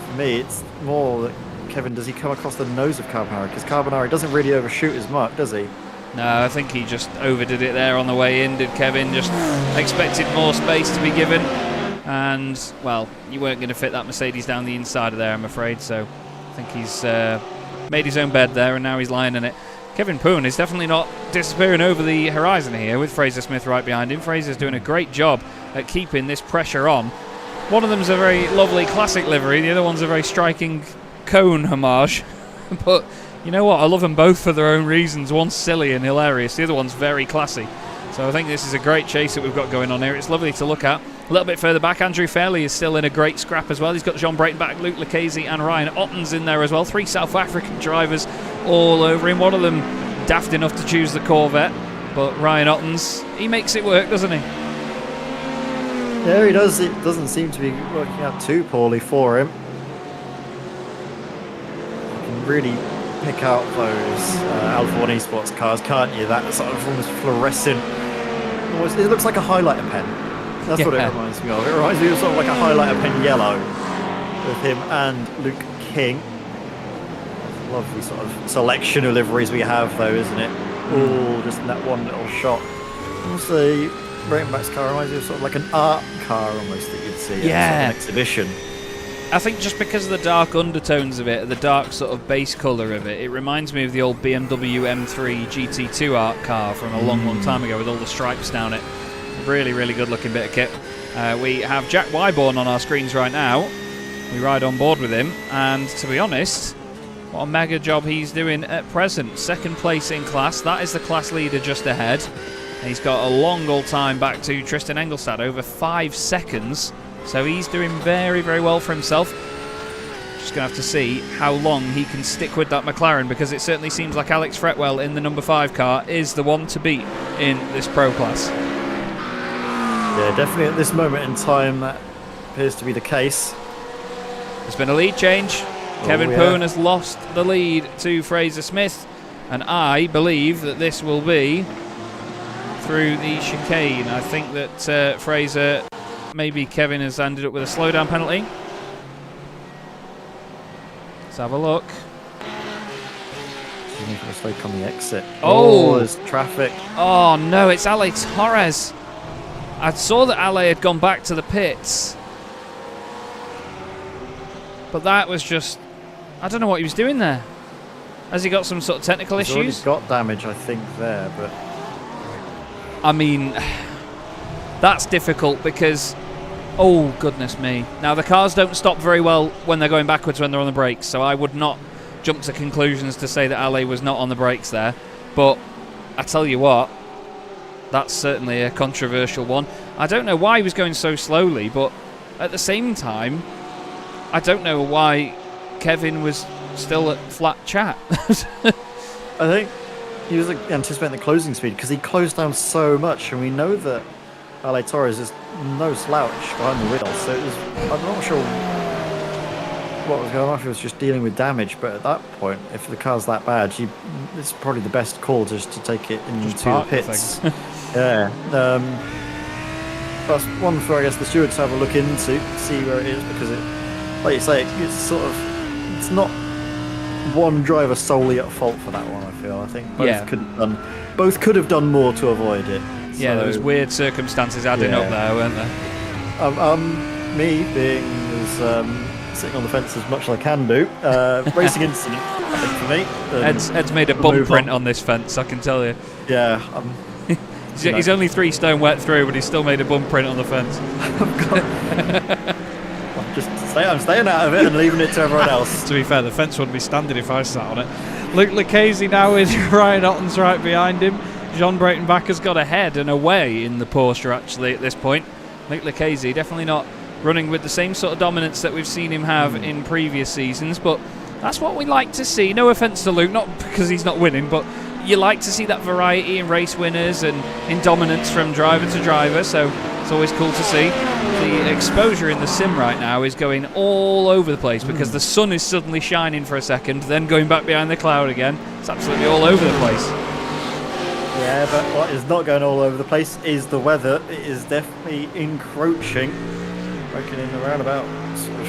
For me, it's more that Kevin, does he come across the nose of Carbonari? Because Carbonari doesn't really overshoot as much, does he? No, I think he just overdid it there on the way in, did Kevin. Just expected more space to be given. And, well, you weren't going to fit that Mercedes down the inside of there, I'm afraid. So I think he's made his own bed there, and now he's lying in it. Kevin Poon is definitely not disappearing over the horizon here with Fraser Smith right behind him. Fraser's doing a great job at keeping this pressure on. One of them's a very lovely classic livery, the other one's a very striking cone homage. But you know what, I love them both for their own reasons. One's silly and hilarious, the other one's very classy. So I think this is a great chase that we've got going on here. It's lovely to look at. A little bit further back, Andrew Fairley is still in a great scrap as well. He's got Jean Breitenbach, Luke Lucchese and Ryan Otten's in there as well. 3 South African drivers all over him. One of them daft enough to choose the Corvette, but Ryan Otten's, he makes it work, doesn't he? Yeah, he does. It doesn't seem to be working out too poorly for him. You can really pick out those Alpha 1 Esports cars, can't you? That sort of almost fluorescent, it looks like a highlighter pen. That's what it reminds me of. It reminds me of sort of like a highlighter pen yellow with him and Luke King. Lovely sort of selection of liveries we have, though, isn't it? All just in that one little shot. Also, Breitenbach's car reminds me of sort of like an art car almost that you'd see at an exhibition. I think just because of the dark undertones of it, the dark sort of base colour of it, it reminds me of the old BMW M3 GT2 art car from a long, long time ago with all the stripes down it. Really, really good looking bit of kit. We have Jack Wyborn on our screens right now. We ride on board with him, and to be honest, what a mega job he's doing at present. Second place in class. That is the class leader just ahead. And he's got a long old time back to Tristan Engelstad, over 5 seconds. So he's doing very, very well for himself. Just going to have to see how long he can stick with that McLaren, because it certainly seems like Alex Fretwell in the number 5 car is the one to beat in this pro class. Yeah, definitely at this moment in time that appears to be the case. There's been a lead change. Kevin Poon has lost the lead to Fraser Smith, and I believe that this will be through the chicane. I think that Fraser, maybe Kevin has ended up with a slowdown penalty. Let's have a look. Slow on the exit. Oh, there's traffic. Oh no, it's Ale Torres. I saw that Ale had gone back to the pits. But that was just... I don't know what he was doing there. Has he got some sort of technical He's issues? already got damage, I think, there, but... I mean, that's difficult because... Oh, goodness me. Now, the cars don't stop very well when they're going backwards when they're on the brakes, so I would not jump to conclusions to say that Ale was not on the brakes there. But I tell you what, that's certainly a controversial one. I don't know why he was going so slowly, but at the same time, I don't know why Kevin was still at flat chat. I think he was anticipating the closing speed because he closed down so much, and we know that Ale Torres is no slouch behind the wheel, so I'm not sure what was going on, if he was just dealing with damage, but at that point, if the car's that bad, it's probably the best call just to take it into the pits. Yeah. That's one for, I guess, the stewards to have a look into, see where it is, because like you say, it's not one driver solely at fault for that one. I feel. I think both could have done more to avoid it. Yeah, there was weird circumstances adding up there, weren't there? Me being as sitting on the fence as much as I can do, racing incident, I think, for me. Ed's made a bum print on this fence, I can tell you. Yeah. He's only 3 stone wet through, but he's still made a bum print on the fence. I'm staying out of it and leaving it to everyone else. To be fair, the fence wouldn't be standing if I sat on it. Luke Lucchese now is Ryan Otton's right behind him. John Breitenbach has got ahead and away in the Porsche, actually, at this point. Luke Lucchese definitely not running with the same sort of dominance that we've seen him have in previous seasons, but that's what we like to see. No offence to Luke, not because he's not winning, but you like to see that variety in race winners and in dominance from driver to driver, so it's always cool to see. The exposure in the sim right now is going all over the place because the sun is suddenly shining for a second, then going back behind the cloud again. It's absolutely all over the place. Yeah, but what is not going all over the place is the weather. It is definitely encroaching. Reckon in around about sort of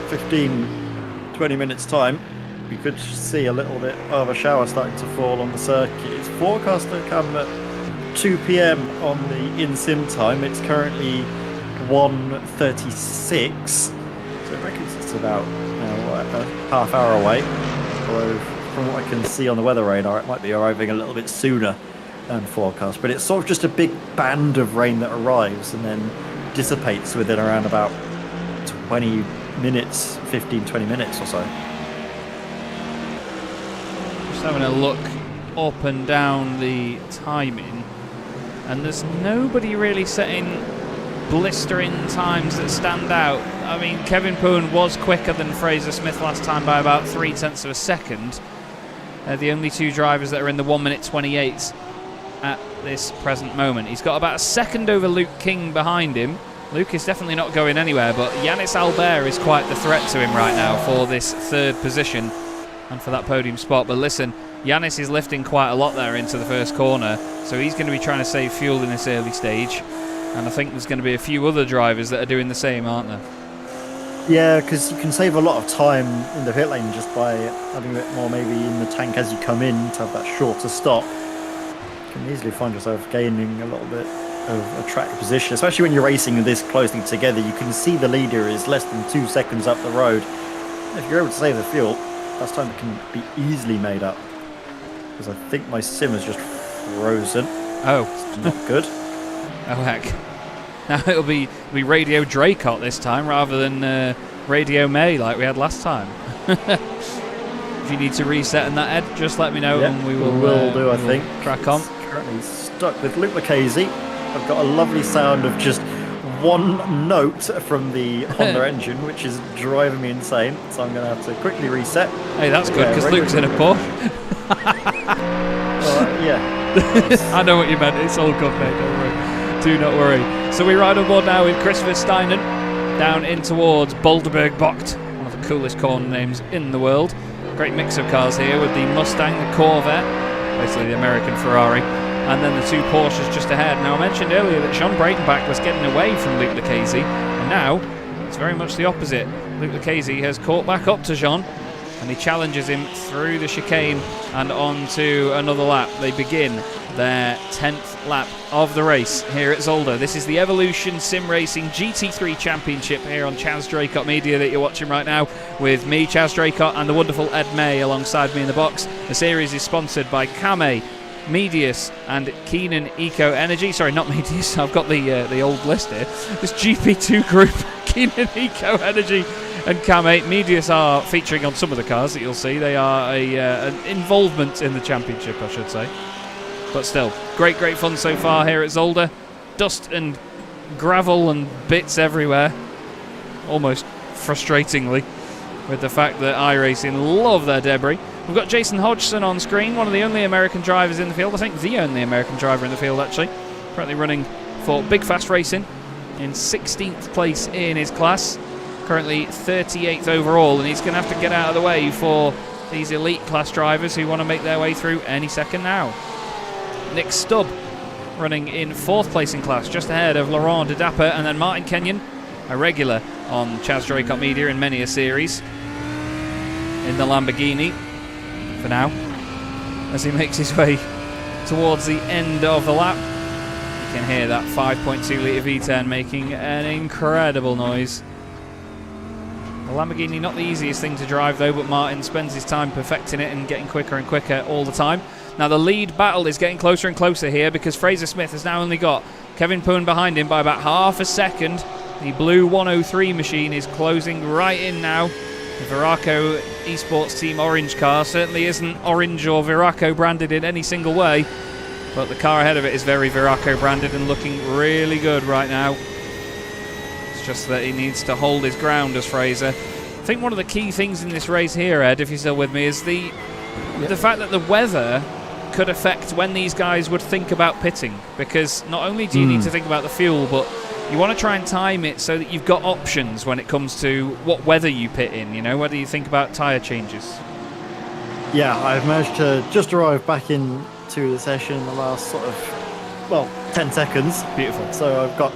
15-20 minutes time, we could see a little bit of a shower starting to fall on the circuit. It's forecast to come at 2 p.m. on the in-sim time. It's currently 1:36, so I reckon it's about a half hour away. Although from what I can see on the weather radar, it might be arriving a little bit sooner than forecast. But it's sort of just a big band of rain that arrives and then dissipates within around about 20 minutes, 15-20 minutes or so. Just having a look up and down the timing, and there's nobody really setting blistering times that stand out. I mean, Kevin Poon was quicker than Fraser Smith last time by about 0.3 of a second. The only 2 drivers that are in the 1:28 at this present moment. He's got about a second over Luke King behind him. Luke is definitely not going anywhere, but Yannis Albert is quite the threat to him right now for this 3rd position and for that podium spot. But listen, Yannis is lifting quite a lot there into the first corner, so he's going to be trying to save fuel in this early stage. And I think there's going to be a few other drivers that are doing the same, aren't there? Yeah, because you can save a lot of time in the pit lane just by having a bit more maybe in the tank as you come in to have that shorter stop. You can easily find yourself gaining a little bit of a track position, especially when you're racing this closely together. You can see the leader is less than 2 seconds up the road. If you're able to save the fuel, that's time that can be easily made up. Because I think my sim is just frozen. Oh. It's not good. Oh, heck. Now it'll be Radio Draycott this time rather than Radio May like we had last time. If you need to reset in that, Ed, just let me know and we will do, I think. Crack on. It's currently stuck with Luke Lucchese. I've got a lovely sound of just one note from the Honda engine, which is driving me insane. So I'm going to have to quickly reset. Hey, that's good because Luke's in a Porsche. Yeah. I know what you meant. It's all good, mate. Don't worry. Do not worry. So we ride on board now with Chris Versteinen down in towards Boulderberg Bocht, one of the coolest corner names in the world. Great mix of cars here with the Mustang, the Corvette, basically the American Ferrari, and then the 2 Porsches just ahead. Now I mentioned earlier that John Breitenbach was getting away from Luke Lucchese, and now it's very much the opposite. Luke Lucchese has caught back up to Jean, and he challenges him through the chicane and onto another lap. They begin their 10th lap of the race here at Zolder. This is the Evolution Sim Racing GT3 Championship here on Chaz Draycott Media that you're watching right now, with me, Chaz Draycott, and the wonderful Ed May alongside me in the box. The series is sponsored by Kame, Medius and Keenan Eco Energy. Sorry, not Medius, I've got the old list here. This GP2 Group, Keenan Eco Energy and Kame. Medius are featuring on some of the cars that you'll see. They are an involvement in the championship, I should say. But still, great fun so far here at Zolder. Dust and gravel and bits everywhere. Almost frustratingly, with the fact that iRacing love their debris. We've got Jason Hodgson on screen, one of the only American drivers in the field. I think the only American driver in the field, actually. Currently running for Big Fast Racing in 16th place in his class. Currently 38th overall, and he's going to have to get out of the way for these elite class drivers who want to make their way through any second now. Nick Stubb running in 4th place in class, just ahead of Laurent de Dapper, and then Martin Kenyon, a regular on Chaz Draycott Media in many a series, in the Lamborghini for now, as he makes his way towards the end of the lap. You can hear that 5.2 litre V10 making an incredible noise. The Lamborghini, not the easiest thing to drive though, but Martin spends his time perfecting it and getting quicker and quicker all the time. Now the lead battle is getting closer and closer here, because Fraser Smith has now only got Kevin Poon behind him by about half a second. The blue 103 machine is closing right in now. The Viraco Esports Team orange car certainly isn't orange or Viraco branded in any single way, but the car ahead of it is very Viraco branded and looking really good right now. It's just that he needs to hold his ground, as Fraser. I think one of the key things in this race here, Ed, if you're still with me, is the fact that the weather could affect when these guys would think about pitting, because not only do you need to think about the fuel, but you want to try and time it so that you've got options when it comes to what weather you pit in, you know, whether you think about tyre changes. Yeah, I've managed to just arrive back into the session in the last sort of, well, 10 seconds. Beautiful. So I've got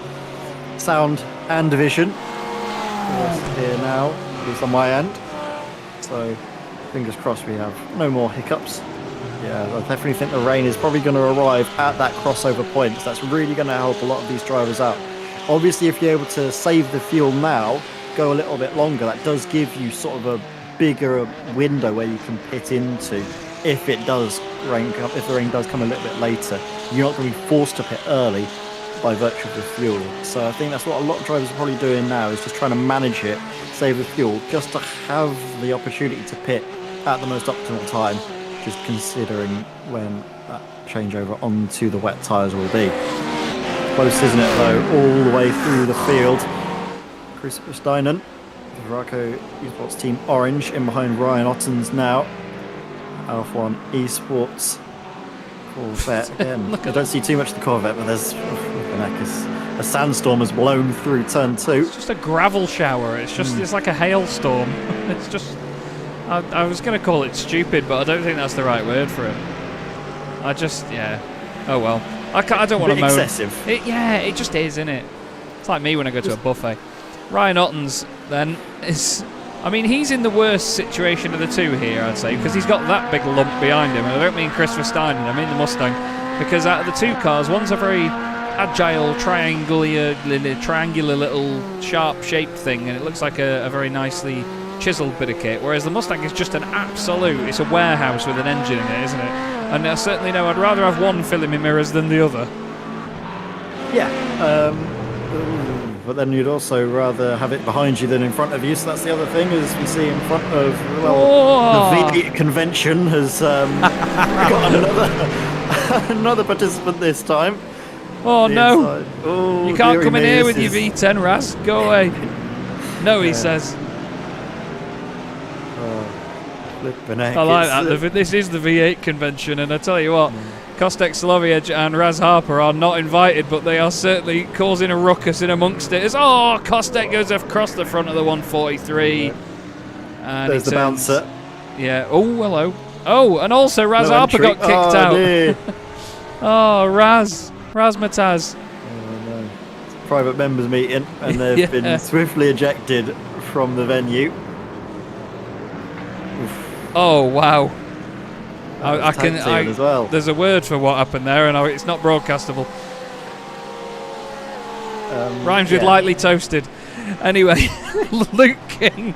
sound and vision here now, at least on my end. So fingers crossed we have no more hiccups. Yeah, I definitely think the rain is probably going to arrive at that crossover point. So that's really going to help a lot of these drivers out. Obviously, if you're able to save the fuel now, go a little bit longer, that does give you sort of a bigger window where you can pit into if it does rain. If the rain does come a little bit later, you're not going to be forced to pit early by virtue of the fuel. So I think that's what a lot of drivers are probably doing now, is just trying to manage it, save the fuel, just to have the opportunity to pit at the most optimal time, just considering when that changeover onto the wet tyres will be. Close, isn't it, though, all the way through the field. Christopher Steinen, Viraco Esports Team Orange, in behind Ryan Ottens now. Alpha 1 Esports Corvette again. I don't see too much of the Corvette, but there's a sandstorm has blown through turn 2. It's just a gravel shower. It's just it's like a hailstorm. It's just. I was going to call it stupid, but I don't think that's the right word for it. Oh well. I don't want to moan. Excessive. It just is, isn't it? It's like me when I go to a buffet. Ryan Ottens, then, is... I mean, he's in the worst situation of the two here, I'd say, because he's got that big lump behind him. And I don't mean Christopher Steinen, I mean the Mustang. Because out of the two cars, one's a very agile, triangular little sharp-shaped thing, and it looks like a very nicely chiseled bit of kit, whereas the Mustang is just an absolute, it's a warehouse with an engine in it, isn't it? And I certainly know I'd rather have one filling me mirrors than the other. Yeah, but then you'd also rather have it behind you than in front of you, so that's the other thing, as we see in front of, the V8 convention has got another participant this time. Oh no, you can't come in here with your V10, Raz, go away. No, he says. I like that. This is the V8 convention, and I tell you what, Kostek Solovic and Raz Harper are not invited, but they are certainly causing a ruckus in amongst it. Kostek goes across the front of the 143. And there's the bouncer. Yeah. Oh, hello. Oh, and also Raz Harper got kicked out. Oh, Raz Mataz. Oh, no. It's a private members meeting, and they've been swiftly ejected from the venue. Oof. Oh, wow. I Tag team as well. There's a word for what happened there, and it's not broadcastable. Rhymes with lightly toasted. Anyway, Luke King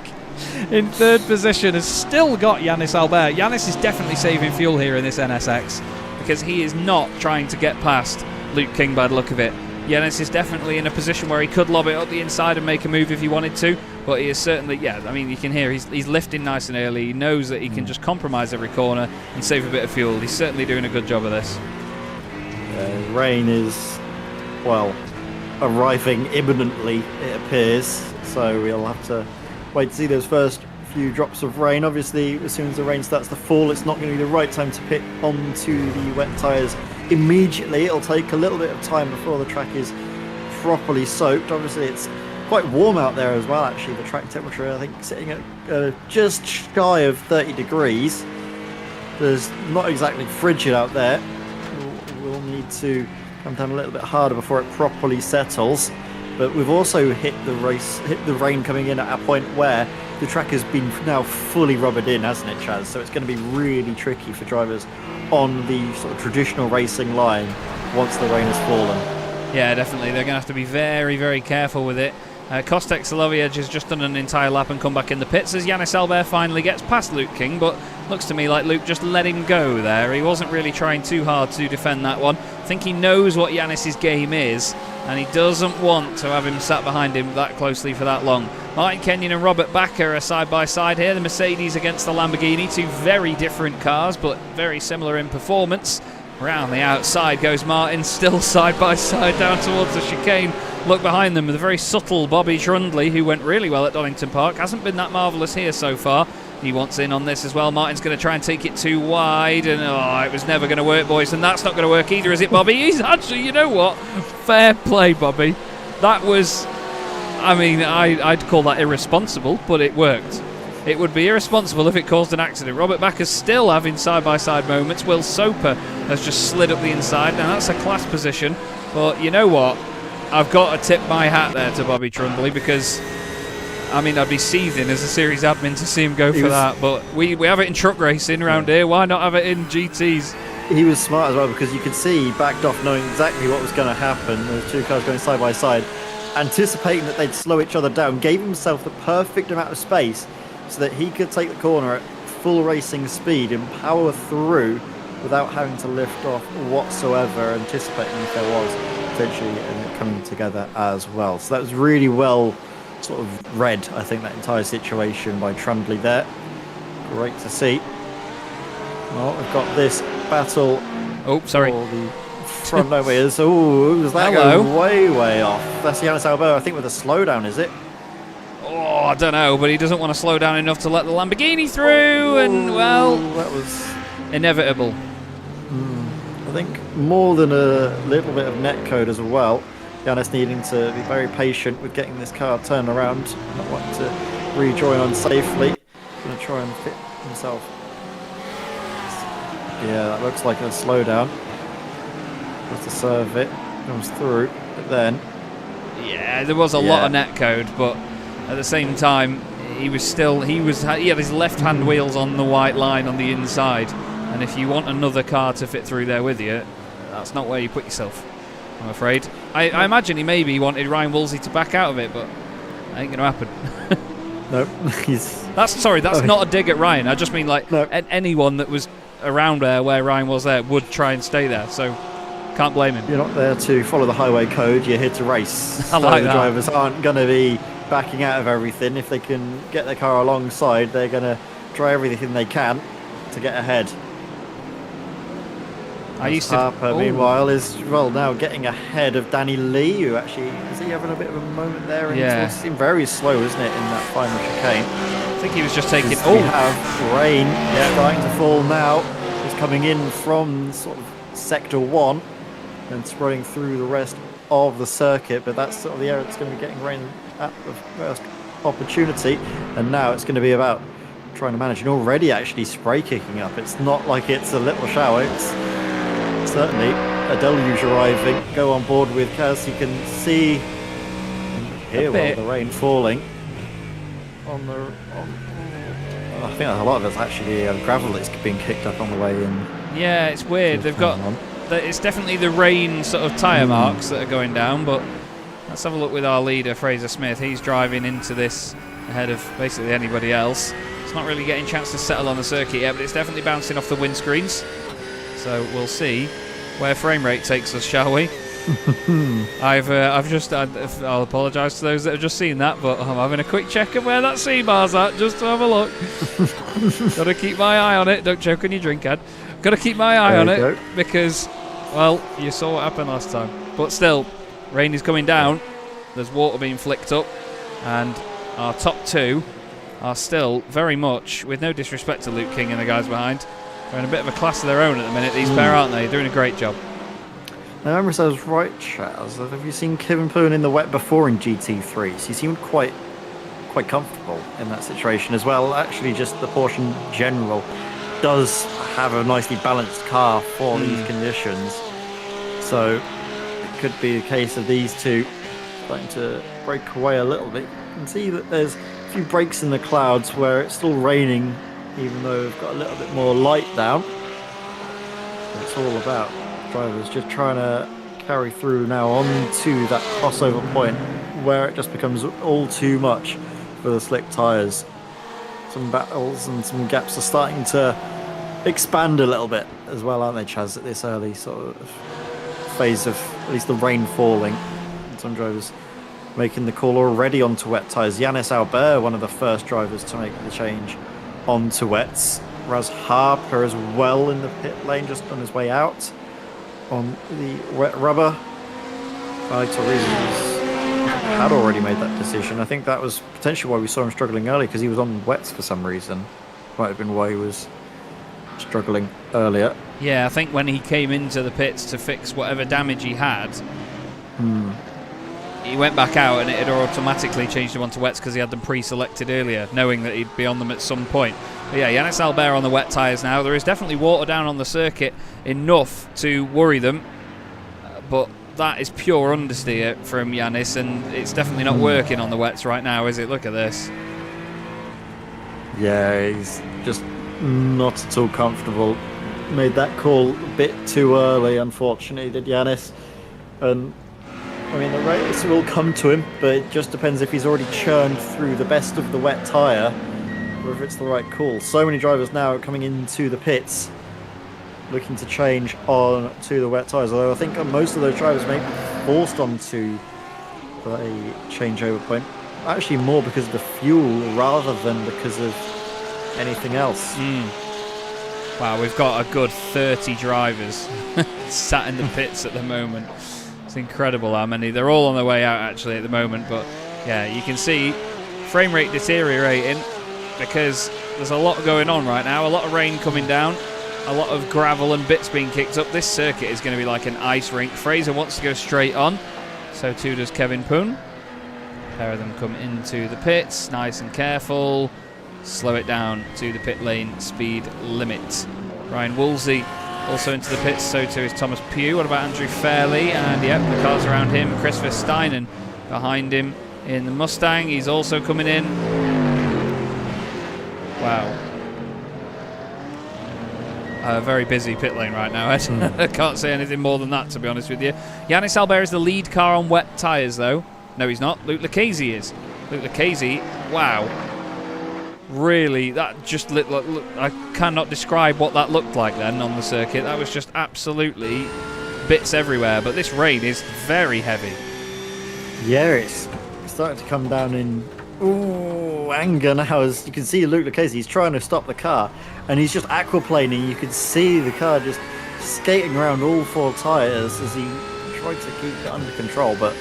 in third position has still got Yannis Albert. Yannis is definitely saving fuel here in this NSX because he is not trying to get past Luke King by the look of it. Yannis is definitely in a position where he could lob it up the inside and make a move if he wanted to, but he is certainly, I mean, you can hear he's lifting nice and early. He knows that he can just compromise every corner and save a bit of fuel. He's certainly doing a good job of this. Rain is, well, arriving imminently, it appears, so we'll have to wait to see those first few drops of rain. Obviously, as soon as the rain starts to fall, it's not going to be the right time to pit onto the wet tyres immediately. It'll take a little bit of time before the track is properly soaked. Obviously, it's quite warm out there as well, actually. The track temperature, I think, sitting at just shy of 30 degrees. There's not exactly frigid out there. We'll need to come down a little bit harder before it properly settles. But we've also hit the rain coming in at a point where the track has been now fully rubbered in, hasn't it, Chaz? So it's going to be really tricky for drivers on the sort of traditional racing line once the rain has fallen. Yeah, definitely. They're going to have to be very, very careful with it. Kostek Solovic has just done an entire lap and come back in the pits as Yannis Albert finally gets past Luke King, but looks to me like Luke just let him go there. He wasn't really trying too hard to defend that one. I think he knows what Yannis's game is, and he doesn't want to have him sat behind him that closely for that long. Martin Kenyon and Robert Bakker are side by side here. The Mercedes against the Lamborghini, two very different cars, but very similar in performance. Around the outside goes Martin, still side by side down towards the chicane. Look behind them with a very subtle Bobby Trundley, who went really well at Donington Park. Hasn't been that marvellous here so far. He wants in on this as well. Martin's going to try and take it too wide, and it was never going to work, boys, and that's not going to work either, is it, Bobby? He's actually, you know what? Fair play, Bobby. That was, I mean, I'd call that irresponsible, but it worked. It would be irresponsible if it caused an accident. Robert Bakker's still having side-by-side moments. Will Soper has just slid up the inside. Now, that's a class position, but you know what? I've got to tip my hat there to Bobby Trundley because, I mean, I'd be seething as a series admin to see him go for that, but we have it in truck racing around here. Why not have it in GTs? He was smart as well because you could see he backed off knowing exactly what was going to happen. Those two cars going side by side, anticipating that they'd slow each other down, gave himself the perfect amount of space so that he could take the corner at full racing speed and power through without having to lift off whatsoever, anticipating if there was potentially it coming together as well. So that was really well sort of read, I think, that entire situation by Trundley there. Great to see. Well, we've got this battle. Oh, sorry. For the front wheels. Oh, was that go way off? That's Yannis Albert, I think, with a slowdown, is it? Oh, I don't know, but he doesn't want to slow down enough to let the Lamborghini through, and, well, that was inevitable. I think more than a little bit of netcode as well. Yannis needing to be very patient with getting this car turned around, not wanting to rejoin unsafely. Going to try and fit himself. Yeah, that looks like a slowdown. Has to serve it, comes through, but then... Yeah, there was a lot of netcode, but at the same time, he had his left-hand wheels on the white line on the inside, and if you want another car to fit through there with you, that's not where you put yourself, I'm afraid. I imagine he maybe wanted Ryan Woolsey to back out of it, but that ain't going to happen. Nope. That's not a dig at Ryan. I just mean, like, anyone that was around there where Ryan was there would try and stay there, so can't blame him. You're not there to follow the highway code, you're here to race. I like the that. Drivers aren't going to be backing out of everything. If they can get their car alongside, they're going to try everything they can to get ahead. Harper, meanwhile, is now getting ahead of Danny Lee, who actually is he having a bit of a moment there? And it seemed very slow, isn't it, in that final chicane? I think he was just taking. We have rain starting to fall now. It's coming in from sort of sector 1 and spreading through the rest of the circuit, but that's sort of the area that's going to be getting rain at the first opportunity, and now it's going to be about trying to manage, and already actually spray kicking up. It's not like it's a little shower, it's certainly a deluge arriving. Go on board with Kaz, you can see and hear the rain falling on the I think a lot of it's actually gravel that's being kicked up on the way in. Yeah, it's weird. They've got... It's definitely the rain sort of tyre marks that are going down, but let's have a look with our leader, Fraser Smith. He's driving into this ahead of basically anybody else. It's not really getting a chance to settle on the circuit yet, but it's definitely bouncing off the windscreens. So we'll see where frame rate takes us, shall we? I'll apologise to those that have just seen that, but I'm having a quick check of where that C-bar's at, just to have a look. Got to keep my eye on it. Don't choke on your drink, Ed. Got to keep my eye on it because, well, you saw what happened last time. But still, rain is coming down. There's water being flicked up, and our top two are still very much, with no disrespect to Luke King and the guys behind, they're in a bit of a class of their own at the minute. These pair, aren't they? Doing a great job. I remember I was right, Chaz. Have you seen Kevin Poon in the wet before in GT3? So he seemed quite comfortable in that situation as well. Actually, just the Porsche in general does have a nicely balanced car for these conditions. So it could be a case of these two starting to break away a little bit. You can see that there's a few breaks in the clouds where it's still raining, even though we've got a little bit more light down. It's all about drivers just trying to carry through now onto that crossover point where it just becomes all too much for the slick tyres. Some battles and some gaps are starting to expand a little bit as well, aren't they, Chaz, at this early sort of phase of at least the rain falling. And some drivers making the call already onto wet tyres. Yannis Albert, one of the first drivers to make the change onto wets. Raz Harper as well in the pit lane, just on his way out on the wet rubber. Alex Oriz had already made that decision. I think that was potentially why we saw him struggling early, because he was on wets for some reason. Might have been why he was struggling earlier. Yeah, I think when he came into the pits to fix whatever damage he had, he went back out and it had automatically changed him onto wets because he had them pre-selected earlier, knowing that he'd be on them at some point. But yeah, Yannis Albert on the wet tyres now. There is definitely water down on the circuit, enough to worry them, but that is pure understeer from Yannis, and it's definitely not working on the wets right now, is it? Look at this. Yeah, he's just not at all comfortable. Made that call a bit too early, unfortunately, did Yannis. And I mean, the race will come to him, but it just depends if he's already churned through the best of the wet tyre, or if it's the right call. So many drivers now coming into the pits looking to change on to the wet tyres, although I think most of those drivers may be forced onto a changeover point, actually more because of the fuel rather than because of anything else. Wow, we've got a good 30 drivers sat in the pits at the moment. It's incredible how many. They're all on their way out actually at the moment, but yeah, you can see frame rate deteriorating because there's a lot going on right now. A lot of rain coming down, a lot of gravel and bits being kicked up. This circuit is going to be like an ice rink. Fraser wants to go straight on, so too does Kevin Poon. A pair of them come into the pits, nice and careful. Slow it down to the pit lane speed limit. Ryan Woolsey also into the pits, so too is Thomas Pugh. What about Andrew Fairley? And yep, the cars around him. Chris Versteinen behind him in the Mustang. He's also coming in. Wow. A very busy pit lane right now, Ed. I can't say anything more than that, to be honest with you. Yannis Albert is the lead car on wet tyres, though. No, he's not. Luke Lucchese is. Luke Lucchese, wow. Really, that just looked like... I cannot describe what that looked like then on the circuit. That was just absolutely bits everywhere. But this rain is very heavy. Yeah, it's starting to come down in anger now. As you can see, Luke Lucchese, he's trying to stop the car, and he's just aquaplaning. You can see the car just skating around all four tyres as he tried to keep it under control, but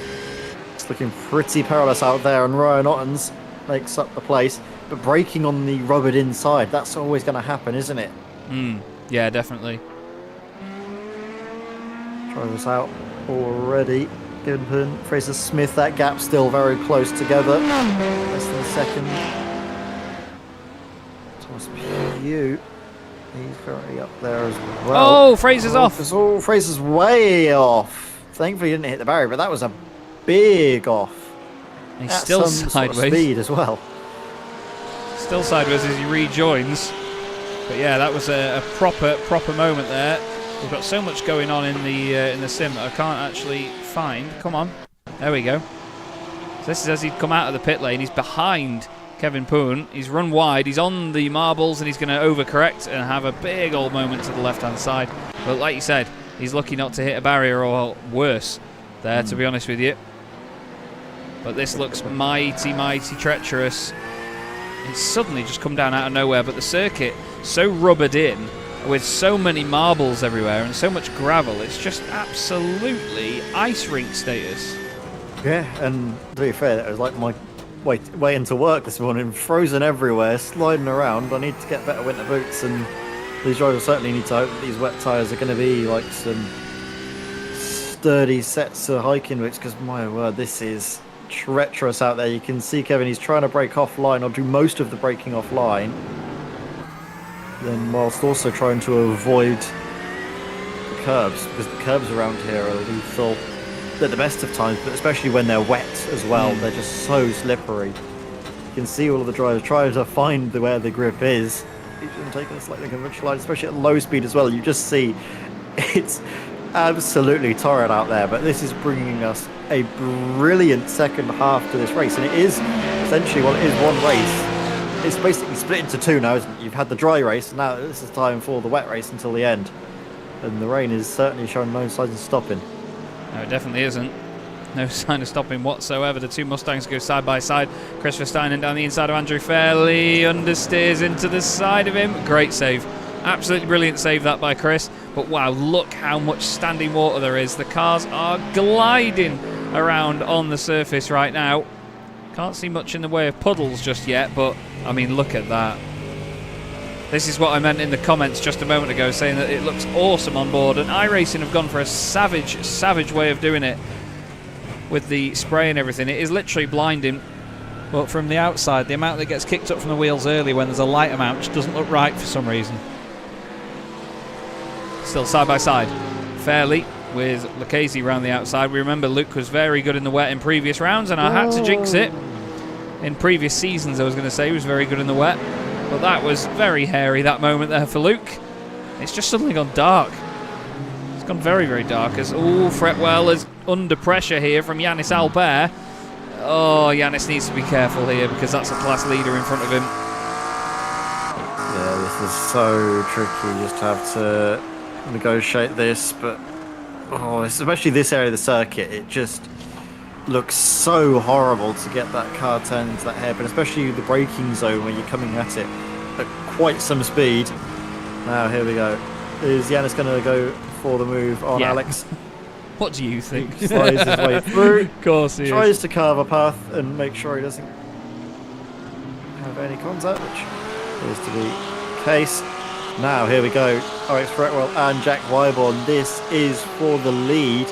it's looking pretty perilous out there, and Ryan Ottens makes up the place. But braking on the rubbered inside, that's always going to happen, isn't it? Yeah, definitely. Drivers out already. Given Fraser Smith, that gap still very close together. Less than a second. Thomas Pugh, he's currently up there as well. Oh, Fraser's off. Fraser's way off. Thankfully he didn't hit the barrier, but that was a big off. He's still sideways. Sort of speed as well. Still sideways as he rejoins. But yeah, that was a proper moment there. We've got so much going on in the sim that I can't actually find. Come on. There we go. So this is as he'd come out of the pit lane. He's behind Kevin Poon. He's run wide. He's on the marbles and he's going to overcorrect and have a big old moment to the left-hand side. But like you said, he's lucky not to hit a barrier or worse there, to be honest with you. But this looks mighty treacherous. It's suddenly just come down out of nowhere, but the circuit so rubbered in with so many marbles everywhere and so much gravel, it's just absolutely ice rink status. Yeah, and to be fair, it was like my way into work this morning, frozen everywhere, sliding around. I need to get better winter boots, and these drivers certainly need to hope that these wet tyres are going to be like some sturdy sets of hiking boots, because my word, this is treacherous out there. You can see Kevin, he's trying to brake offline or do most of the braking offline, then whilst also trying to avoid the curbs, because the curbs around here are lethal at the best of times, but especially when they're wet as well. They're just so slippery. You can see all of the drivers trying to find where the grip is. Each of them taking a slightly conventional line, especially at low speed as well. You just see it's absolutely torrid out there, but this is bringing us a brilliant second half to this race, and it is essentially, well, it is one race. It's basically split into two now, isn't it? You've had the dry race, and now this is time for the wet race until the end, and the rain is certainly showing no signs of stopping. No, it definitely isn't. No sign of stopping whatsoever. The two Mustangs go side by side. Chris Verstappen down the inside of Andrew Fairley, understeers into the side of him. Great save. Absolutely brilliant save that by Chris. But wow, look how much standing water there is. The cars are gliding around on the surface right now. Can't see much in the way of puddles just yet, but I mean, look at that. This is what I meant in the comments just a moment ago, saying that it looks awesome on board, and iRacing have gone for a savage way of doing it with the spray and everything. It is literally blinding. But from the outside, the amount that gets kicked up from the wheels early when there's a light amount just doesn't look right for some reason. Still side by side. Fairley with Lucchese around the outside. We remember Luke was very good in the wet in previous rounds, and I had to jinx it. In previous seasons, I was going to say he was very good in the wet. But that was very hairy, that moment there for Luke. It's just suddenly gone dark. It's gone very dark as, Fretwell is under pressure here from Yannis Albert. Oh, Yannis needs to be careful here because that's a class leader in front of him. Yeah, this is so tricky, just to have to negotiate this, but especially this area of the circuit, it just looks so horrible to get that car turned into that hairpin, especially the braking zone where you're coming at it at quite some speed. Now here we go. Is Yannis going to go for the move on Alex? What do you think? He slides his way through. Of course he tries to carve a path and make sure he doesn't have any contact, which appears to be the case. Now here we go. Alex Fretwell and Jack Wyborn. This is for the lead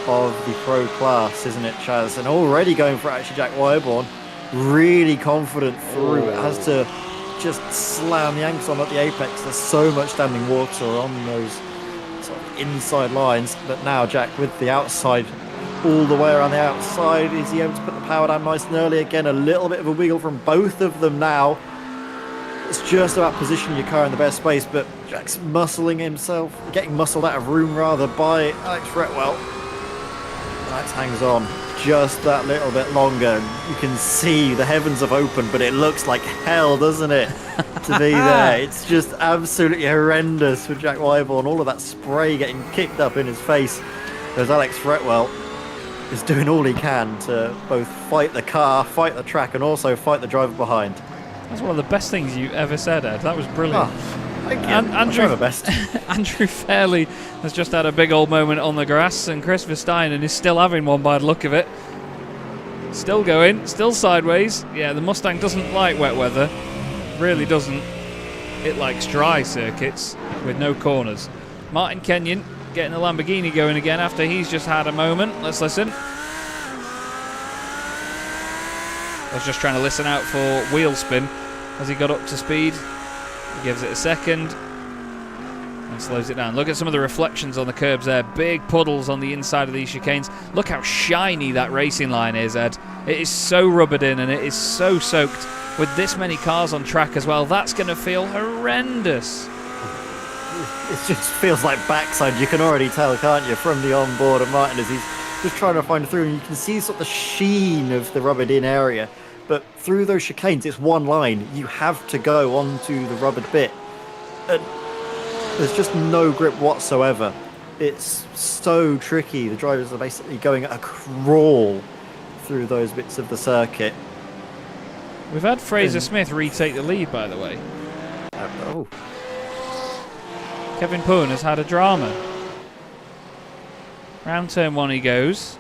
of the pro class, isn't it, Chaz? And already going for actually Jack Wyborn, really confident through. It has to just slam the ankles on at the apex. There's so much standing water on those sort of inside lines, but now Jack with the outside all the way around the outside. Is he able to put the power down nice and early? Again, a little bit of a wiggle from both of them now. It's just about positioning your car in the best space, but Jack's muscling himself, getting muscled out of room rather by Alex Fretwell. Alex hangs on just that little bit longer. You can see the heavens have opened, but it looks like hell, doesn't it, to be there? It's just absolutely horrendous for Jack Wyborn. All of that spray getting kicked up in his face as Alex Fretwell is doing all he can to both fight the car, fight the track, and also fight the driver behind. That's one of the best things you ever said, Ed. That was brilliant. Thank you. I'll try my best. Andrew Fairley has just had a big old moment on the grass, and Chris Verstappen is still having one by the look of it. Still going, still sideways. Yeah, the Mustang doesn't like wet weather. Really doesn't. It likes dry circuits with no corners. Martin Kenyon getting the Lamborghini going again after he's just had a moment. Let's listen. I was just trying to listen out for wheel spin as he got up to speed. He gives it a second and slows it down. Look at some of the reflections on the curbs there. Big puddles on the inside of these chicanes. Look how shiny that racing line is, Ed. It is so rubbered in and it is so soaked with this many cars on track as well. That's going to feel horrendous. It just feels like backside. You can already tell, can't you, from the onboard of Martin as he's just trying to find through, and you can see sort of the sheen of the rubbered in area. But through those chicanes, it's one line. You have to go onto the rubbered bit. And there's just no grip whatsoever. It's so tricky. The drivers are basically going at a crawl through those bits of the circuit. We've had Fraser Smith retake the lead, by the way. Oh. Kevin Poon has had a drama. Round turn 1 he goes.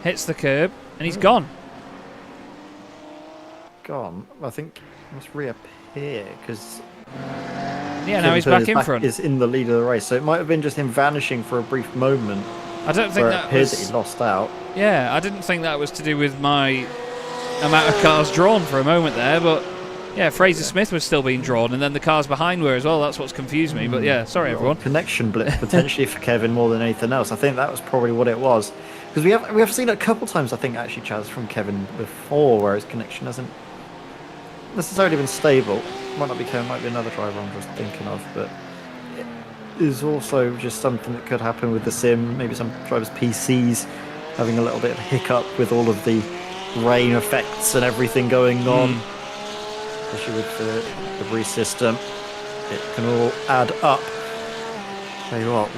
Hits the curb, and he's gone. Gone? I think he must reappear, because... Yeah, now he's back in front. Is in the lead of the race, so it might have been just him vanishing for a brief moment. I don't think that appears was... that he lost out. Yeah, I didn't think that was to do with my amount of cars drawn for a moment there, but... Yeah, Fraser Smith was still being drawn, and then the cars behind were as well. That's what's confused me. But yeah, sorry everyone. Connection blip potentially for Kevin more than anything else. I think that was probably what it was, because we have seen it a couple times. I think actually, Chaz, from Kevin before, where his connection hasn't necessarily been stable. Might not be Kevin, might be another driver I'm just thinking of, but it is also just something that could happen with the sim. Maybe some drivers' PCs having a little bit of a hiccup with all of the rain effects and everything going on. Especially with the debris system, it can all add up. Tell you what,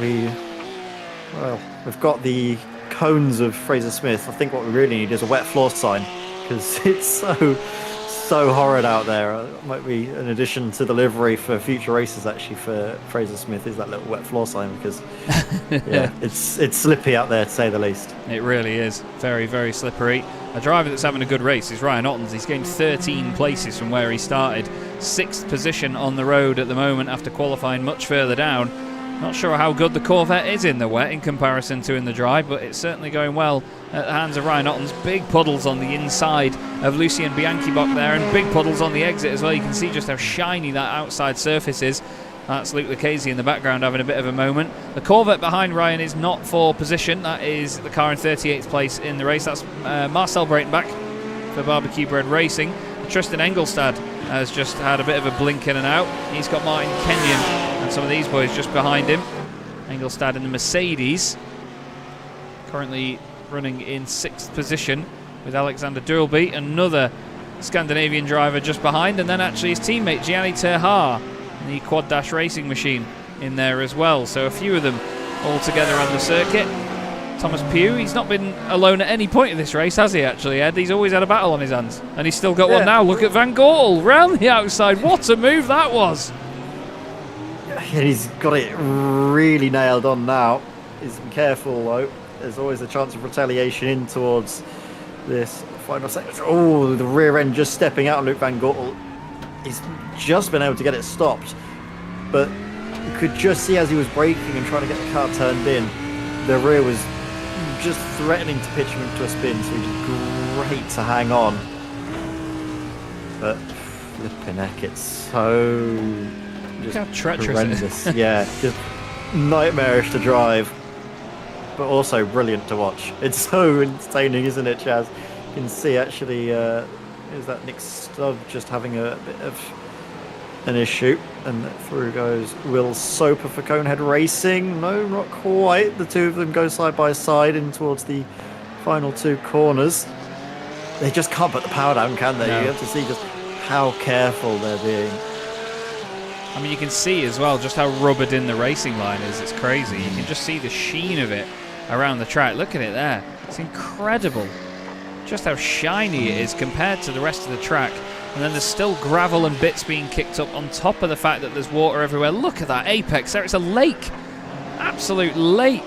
we've got the cones of Fraser Smith. I think what we really need is a wet floor sign, because it's so horrid out there. It might be an addition to the livery for future races actually for Fraser Smith, is that little wet floor sign, because yeah, it's slippy out there to say the least. It really is very, very slippery. A driver that's having a good race is Ryan Ottens. He's gained 13 places from where he started. 6th position on the road at the moment after qualifying much further down. Not sure how good the Corvette is in the wet in comparison to in the dry, but it's certainly going well at the hands of Ryan Ottens. Big puddles on the inside of Lucien Bianchi-Bach there, and big puddles on the exit as well. You can see just how shiny that outside surface is. That's Luke Lucchese in the background having a bit of a moment. The Corvette behind Ryan is not for position. That is the car in 38th place in the race. That's Marcel Breitenbach for Barbecue Bread Racing. Tristan Engelstad has just had a bit of a blink in and out. He's got Martin Kenyon and some of these boys just behind him. Engelstad in the Mercedes, currently running in 6th position with Alexander Durlby, another Scandinavian driver just behind, and then actually his teammate Gianni Terhar, the Quad Dash Racing machine, in there as well. So a few of them all together on the circuit. Thomas Pugh, he's not been alone at any point in this race, has he actually, Ed? He's always had a battle on his hands, and he's still got one now. Look at Van Gortel round the outside. What a move that was. He's got it really nailed on now. He's been careful though. There's always a chance of retaliation in towards this final section. Oh, the rear end just stepping out on Luke Van Gortel. He's just been able to get it stopped, but you could just see as he was braking and trying to get the car turned in, the rear was just threatening to pitch him into a spin, so he did great to hang on. But flipping heck, it's so just look how treacherous horrendous. Yeah, just nightmarish to drive, but also brilliant to watch. It's so entertaining, isn't it, Chaz? You can see actually is that Nick Stubb just having a bit of an issue, and through goes Will Soper for Conehead Racing. No, not quite. The two of them go side by side in towards the final 2 corners. They just can't put the power down, can they? No. You have to see just how careful they're being. I mean, you can see as well just how rubbered in the racing line is. It's crazy. You can just see the sheen of it around the track. Look at it there. It's incredible. Just how shiny it is compared to the rest of the track. And then there's still gravel and bits being kicked up on top of the fact that there's water everywhere. Look at that apex there. It's a lake. Absolute lake.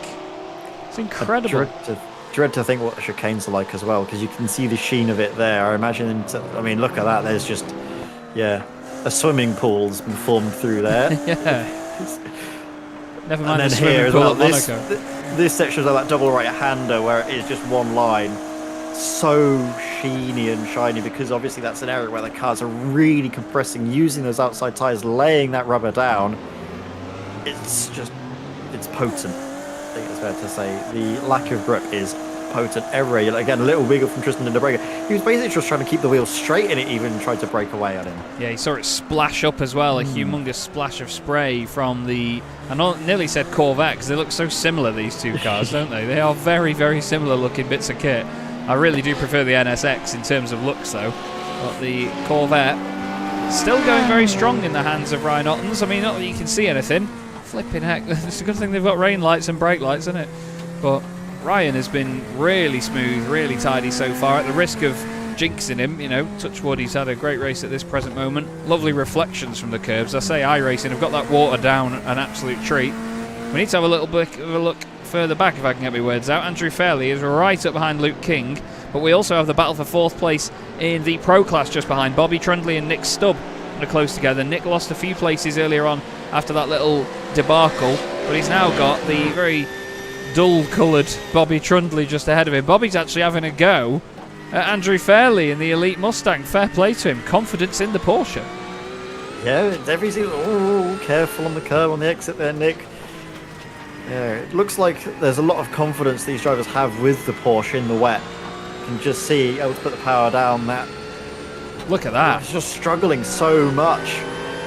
It's incredible. I dread to think what the chicanes are like as well, because you can see the sheen of it there. I imagine, I mean, look at that. There's just, yeah, a swimming pool's been formed through there. Yeah. Never mind and the then here as pool well, at Monaco. this section is like that double right-hander where it is just one line. So sheeny and shiny, because obviously that's an area where the cars are really compressing, using those outside tyres, laying that rubber down. It's potent, I think it's fair to say. The lack of grip is potent ever. Again, a little wiggle from Tristan in the breaker. He was basically just trying to keep the wheel straight, and it even tried to break away on him. Yeah, he saw it splash up as well, a humongous splash of spray from the... I nearly said Corvette, because they look so similar, these two cars, don't they? They are very, very similar looking bits of kit. I really do prefer the NSX in terms of looks, though. But the Corvette still going very strong in the hands of Ryan Ottens. I mean, not that you can see anything. Flipping heck, it's a good thing they've got rain lights and brake lights, isn't it? But Ryan has been really smooth, really tidy so far, at the risk of jinxing him. You know, touch wood, he's had a great race at this present moment. Lovely reflections from the curbs. I say iRacing have got that water down an absolute treat. We need to have a little bit of a look further back, if I can get my words out. Andrew Fairley is right up behind Luke King, but we also have the battle for 4th place in the Pro Class just behind. Bobby Trundley and Nick Stubb are close together. Nick lost a few places earlier on after that little debacle, but he's now got the very dull-coloured Bobby Trundley just ahead of him. Bobby's actually having a go at Andrew Fairley in the Elite Mustang. Fair play to him. Confidence in the Porsche. Yeah, every single... Oh, careful on the curb on the exit there, Nick. Yeah, it looks like there's a lot of confidence these drivers have with the Porsche in the wet. You can just see able to put the power down. That Look at that. it's just struggling so much.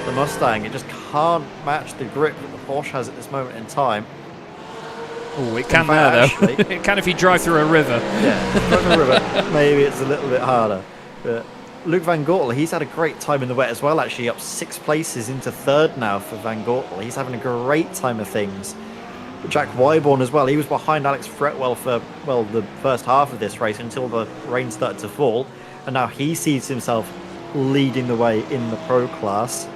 The Mustang, it just can't match the grip that the Porsche has at this moment in time. Oh, it can now, though. Actually, It can if you drive through a river. yeah, driving the river, maybe it's a little bit harder. But Luke Van Gortel, he's had a great time in the wet as well, actually, up 6 places into 3rd now for Van Gortel. He's having a great time of things. Jack Wyborn as well, he was behind Alex Fretwell for, well, the first half of this race until the rain started to fall, and now he sees himself leading the way in the Pro Class.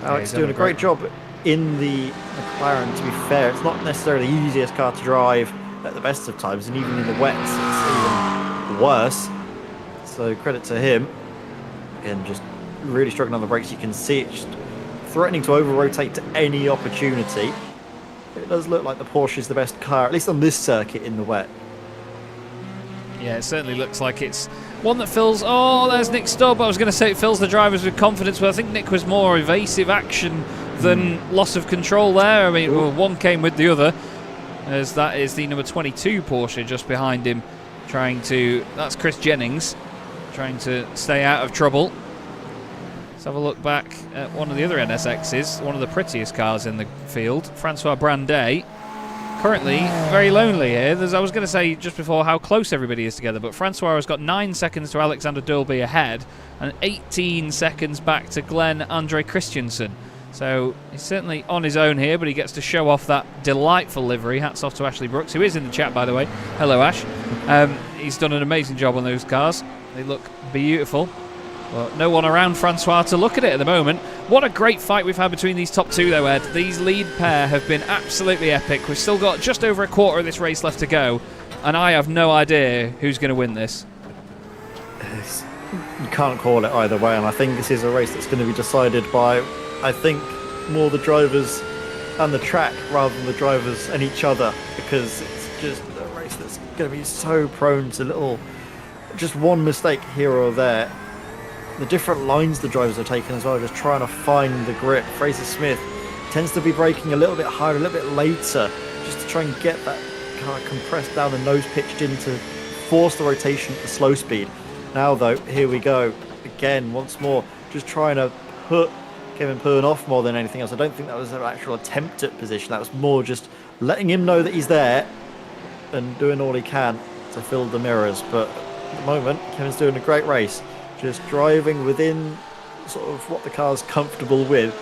Alex doing a great job in the McLaren, to be fair. It's not necessarily the easiest car to drive at the best of times, and even in the wets, it's even worse. So credit to him. Again, just really struggling on the brakes. You can see it just threatening to over-rotate to any opportunity. It does look like the Porsche is the best car, at least on this circuit in the wet. Yeah, it certainly looks like it's one that fills... Oh, there's Nick Stubb. I was going to say it fills the drivers with confidence, but I think Nick was more evasive action than loss of control there. I mean, well, one came with the other, as that is the number 22 Porsche just behind him, trying to... That's Chris Jennings, trying to stay out of trouble. Let's have a look back at one of the other NSXs, one of the prettiest cars in the field, Francois Brandet. Currently very lonely here. I was going to say just before how close everybody is together, but Francois has got 9 seconds to Alexander Dolby ahead and 18 seconds back to Glenn Andre Christensen. So he's certainly on his own here, but he gets to show off that delightful livery. Hats off to Ashley Brooks, who is in the chat, by the way. Hello, Ash. He's done an amazing job on those cars. They look beautiful. Well, no one around Francois to look at it at the moment. What a great fight we've had between these top two, though, Ed. These lead pair have been absolutely epic. We've still got just over a quarter of this race left to go, and I have no idea who's going to win this. You can't call it either way, and I think this is a race that's going to be decided by, I think, more the drivers and the track rather than the drivers and each other, because it's just a race that's going to be so prone to just one mistake here or there. The different lines the drivers are taking as well, just trying to find the grip. Fraser Smith tends to be braking a little bit harder, a little bit later, just to try and get that car compressed down and nose pitched in to force the rotation at the slow speed. Now though, here we go again, once more, just trying to put Kevin Poon off more than anything else. I don't think that was an actual attempt at position. That was more just letting him know that he's there and doing all he can to fill the mirrors. But at the moment, Kevin's doing a great race. Just driving within sort of what the car's comfortable with,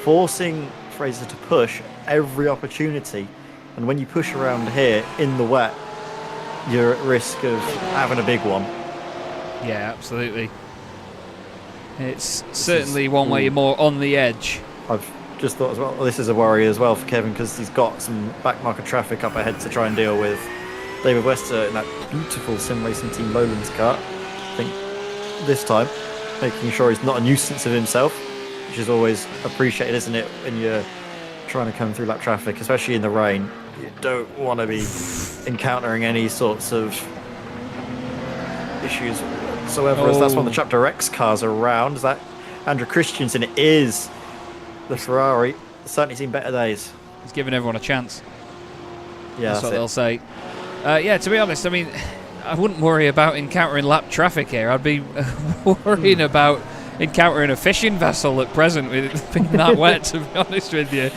forcing Fraser to push every opportunity. And when you push around here in the wet, you're at risk of having a big one. Yeah, absolutely. It's certainly one where you're more on the edge. I've just thought as well, this is a worry as well for Kevin, because he's got some back market traffic up ahead to try and deal with. David Wester in that beautiful Sim Racing Team Lowlands car. I think this time, making sure he's not a nuisance of himself, which is always appreciated, isn't it, when you're trying to come through that traffic, especially in the rain. You don't want to be encountering any sorts of issues whatsoever, as that's one of the Chapter X cars around. Is that Andrew Christensen? It is the Ferrari. It's certainly seen better days. He's giving everyone a chance. Yeah, that's what they'll say. Yeah, to be honest, I mean, I wouldn't worry about encountering lap traffic here. I'd be worrying about encountering a fishing vessel at present with it being that wet, to be honest with you.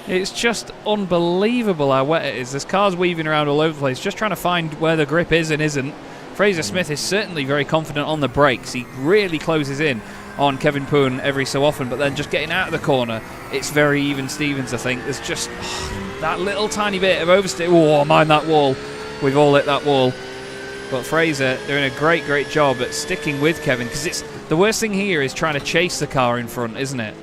It's just unbelievable how wet it is. There's cars weaving around all over the place, just trying to find where the grip is and isn't. Fraser Smith is certainly very confident on the brakes. He really closes in on Kevin Poon every so often, but then just getting out of the corner, it's very even Stevens, I think. There's just that little tiny bit of oversteer. Oh, mind that wall. We've all hit that wall. But Fraser doing a great job at sticking with Kevin, because it's the worst thing here is trying to chase the car in front, isn't it?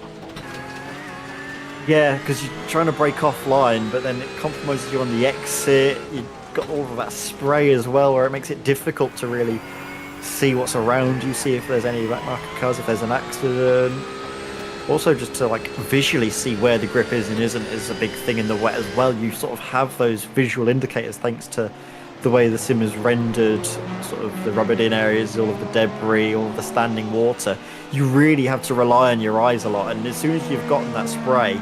Yeah, because you're trying to break offline, but then it compromises you on the exit. You've got all of that spray as well, where it makes it difficult to really see what's around you, see if there's any back market cars, if there's an accident. Also, just to like visually see where the grip is and isn't is a big thing in the wet as well. You sort of have those visual indicators thanks to the way the sim is rendered, sort of the rubbered in areas, all of the debris, all of the standing water. You really have to rely on your eyes a lot, and as soon as you've gotten that spray,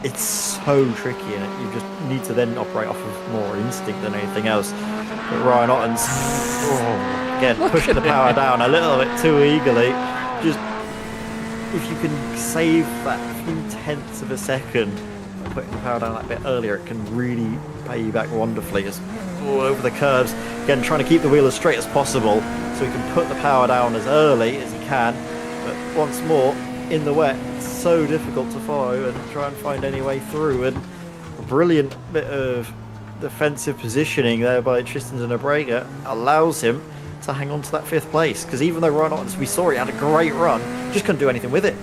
it's so tricky, and you just need to then operate off of more instinct than anything else. But Ryan Otten's, again, pushing the power down a little bit too eagerly. Just, if you can save that few tenths of a second by putting the power down that bit earlier, it can really pay you back wonderfully. Just over the curves, again, trying to keep the wheel as straight as possible so he can put the power down as early as he can. But once more, in the wet, it's so difficult to follow and try and find any way through. And a brilliant bit of defensive positioning there by Tristan Zinabrega allows him to hang on to that 5th place, because even though Ryan Ottens, we saw he had a great run, just couldn't do anything with it.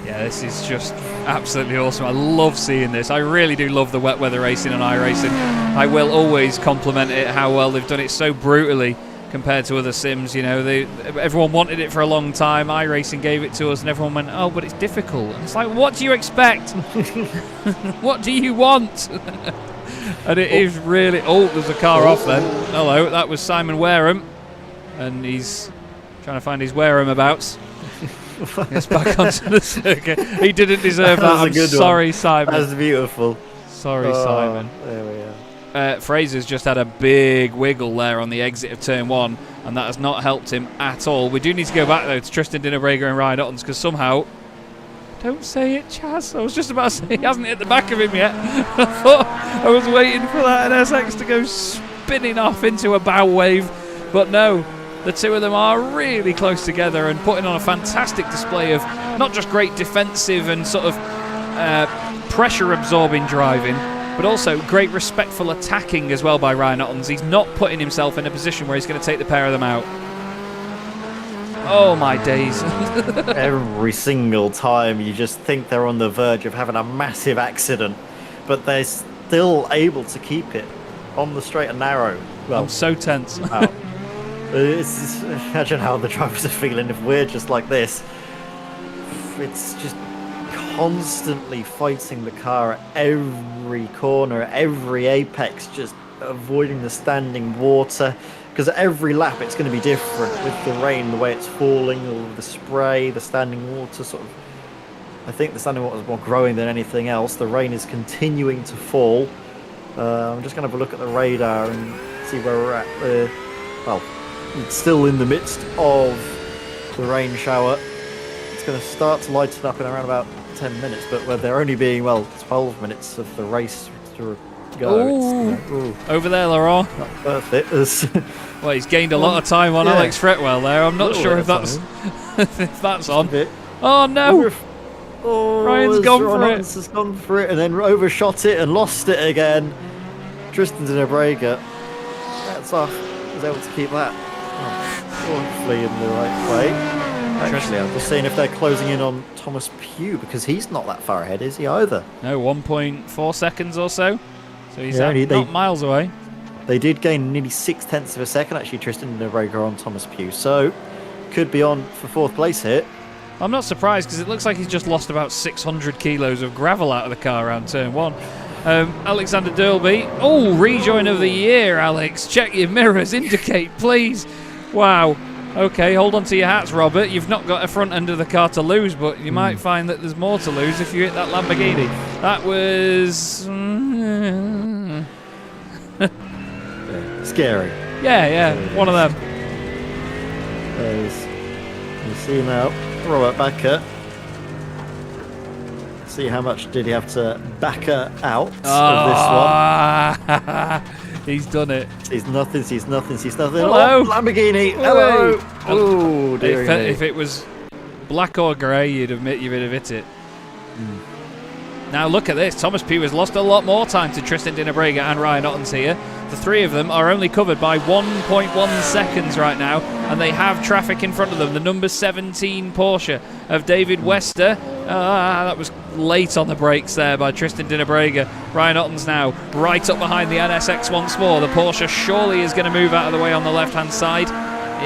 Yeah, this is just absolutely awesome. I love seeing this. I really do love the wet weather racing and iRacing. I will always compliment it, how well they've done it so brutally compared to other sims. You know, everyone wanted it for a long time. iRacing gave it to us and everyone went, oh, but it's difficult. And it's like, what do you expect? What do you want? And it is really... Oh, there's a car off then. Hello, that was Simon Wareham. And he's trying to find his Wareham-abouts. It's back onto the circuit. He didn't deserve that. I'm sorry, Simon. That was beautiful. Sorry, Simon. There we are. Fraser's just had a big wiggle there on the exit of turn 1, and that has not helped him at all. We do need to go back, though, to Tristan Dinabrega and Ryan Ottens, because somehow... Don't say it, Chaz. I was just about to say he hasn't hit the back of him yet. I thought I was waiting for that NSX to go spinning off into a bow wave, but no. The two of them are really close together and putting on a fantastic display of not just great defensive and sort of pressure-absorbing driving, but also great respectful attacking as well by Ryan Ottens. He's not putting himself in a position where he's going to take the pair of them out. Oh my days. Every single time you just think they're on the verge of having a massive accident, but they're still able to keep it on the straight and narrow. Well, I'm so tense. Imagine how the drivers are feeling if we're just like this. It's just constantly fighting the car at every corner, at every apex, just avoiding the standing water. Because at every lap it's going to be different with the rain, the way it's falling, all the spray, the standing water sort of... I think the standing water is more growing than anything else. The rain is continuing to fall. I'm just going to have a look at the radar and see where we're at. Well, it's still in the midst of the rain shower. It's going to start to lighten up in around about 10 minutes, but where they're only being, 12 minutes of the race to go. Over there, Laurent. Not worth it. Well, he's gained a lot of time on Alex Fretwell there. I'm not sure if that's if that's on. Oh no! Ryan's gone for it. Has gone for it and then overshot it and lost it again. Tristan Zinabrega, that's off. Was able to keep that. Hopefully in the right way. Actually, I'm just seeing if they're closing in on Thomas Pugh, because he's not that far ahead, is he either? No, 1.4 seconds or so. So he's not miles away. They did gain nearly 0.6 of a second, actually, Tristan Zinabrega on Thomas Pugh. So, could be on for 4th place here. I'm not surprised, because it looks like he's just lost about 600 kilos of gravel out of the car around turn 1. Alexander Derby. Oh, rejoin of the year, Alex. Check your mirrors. Indicate, please. Wow. Okay, hold on to your hats, Robert. You've not got a front end of the car to lose, but you might find that there's more to lose if you hit that Lamborghini. That was... scary. Yeah, one of them. As you see now, Robert Backer. See how much did he have to backer out of this one. He's done it. Sees nothing. Hello. Oh, Lamborghini. Hello. Oh, dear me. If it was black or grey, you'd have hit it. Now look at this. Thomas Pugh has lost a lot more time to Tristan Dinabrega and Ryan Ottens here. The three of them are only covered by 1.1 seconds right now, and they have traffic in front of them. The number 17 Porsche of David Wester. That was late on the brakes there by Tristan Dinabrega. Ryan Ottens now right up behind the NSX once more. The Porsche surely is going to move out of the way on the left-hand side.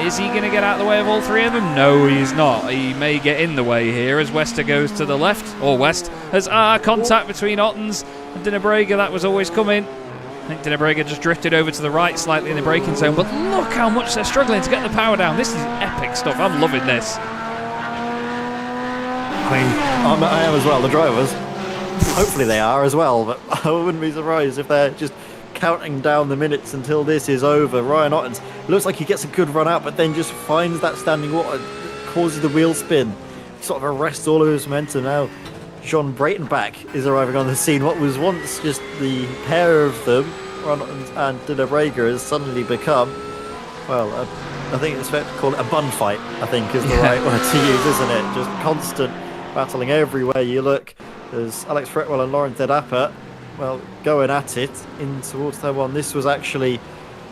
Is he going to get out of the way of all three of them? No, he's not. He may get in the way here as Wester goes to the left, or west, as contact between Ottens and Dinabrega. That was always coming. I think Dinabrega just drifted over to the right slightly in the braking zone, but look how much they're struggling to get the power down. This is epic stuff. I'm loving this. I am as well, the drivers. Hopefully they are as well, but I wouldn't be surprised if they're just counting down the minutes until this is over. Ryan Ottens looks like he gets a good run out, but then just finds that standing water, causes the wheel spin, sort of arrests all of his momentum. Now John Breitenbach is arriving on the scene. What was once just the pair of them, Ryan Ottens and Dinabrega, has suddenly become, well, I think it's fair to call it a bun fight, I think is the right word to use, isn't it? Just constant battling everywhere you look. There's Alex Fretwell and Laurent Dedapper, well, going at it in towards their one. This was actually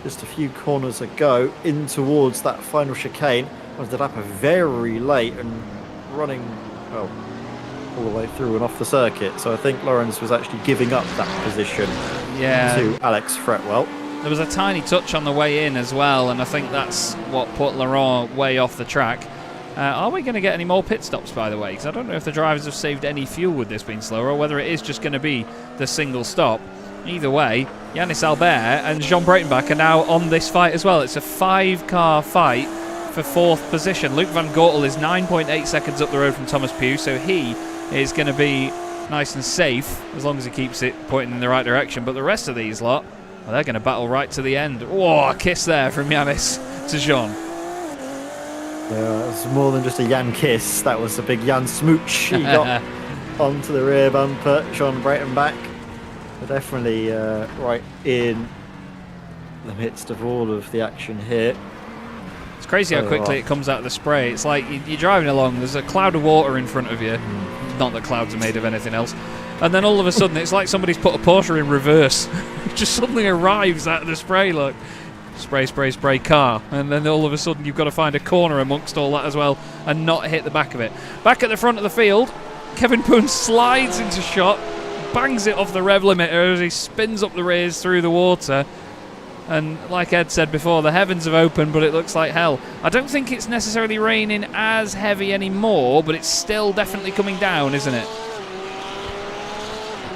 just a few corners ago in towards that final chicane. Was Dedapper very late and running, well, all the way through and off the circuit. So I think Lawrence was actually giving up that position to Alex Fretwell. There was a tiny touch on the way in as well, and I think that's what put Laurent way off the track. Are we going to get any more pit stops, by the way? Because I don't know if the drivers have saved any fuel with this being slower, or whether it is just going to be the single stop. Either way, Yannis Albert and Jean Breitenbach are now on this fight as well. It's a 5-car fight for 4th position. Luc van Gortel is 9.8 seconds up the road from Thomas Pugh, so he is going to be nice and safe as long as he keeps it pointing in the right direction. But the rest of these lot, well, they're going to battle right to the end. Whoa, a kiss there from Yannis to Jean. Yeah, it was more than just a Jan kiss. That was a big Jan smooch. He got onto the rear bumper. John Breitenbach, but definitely right in the midst of all of the action here. It's crazy how quickly it comes out of the spray. It's like you're driving along, there's a cloud of water in front of you. Not that clouds are made of anything else. And then all of a sudden, it's like somebody's put a Porsche in reverse. It just suddenly arrives out of the spray, look. Spray, spray, spray car. And then all of a sudden, you've got to find a corner amongst all that as well and not hit the back of it. Back at the front of the field, Kevin Poon slides into shot, bangs it off the rev limiter as he spins up the rears through the water. And like Ed said before, the heavens have opened, but it looks like hell. I don't think it's necessarily raining as heavy anymore, but it's still definitely coming down, isn't it?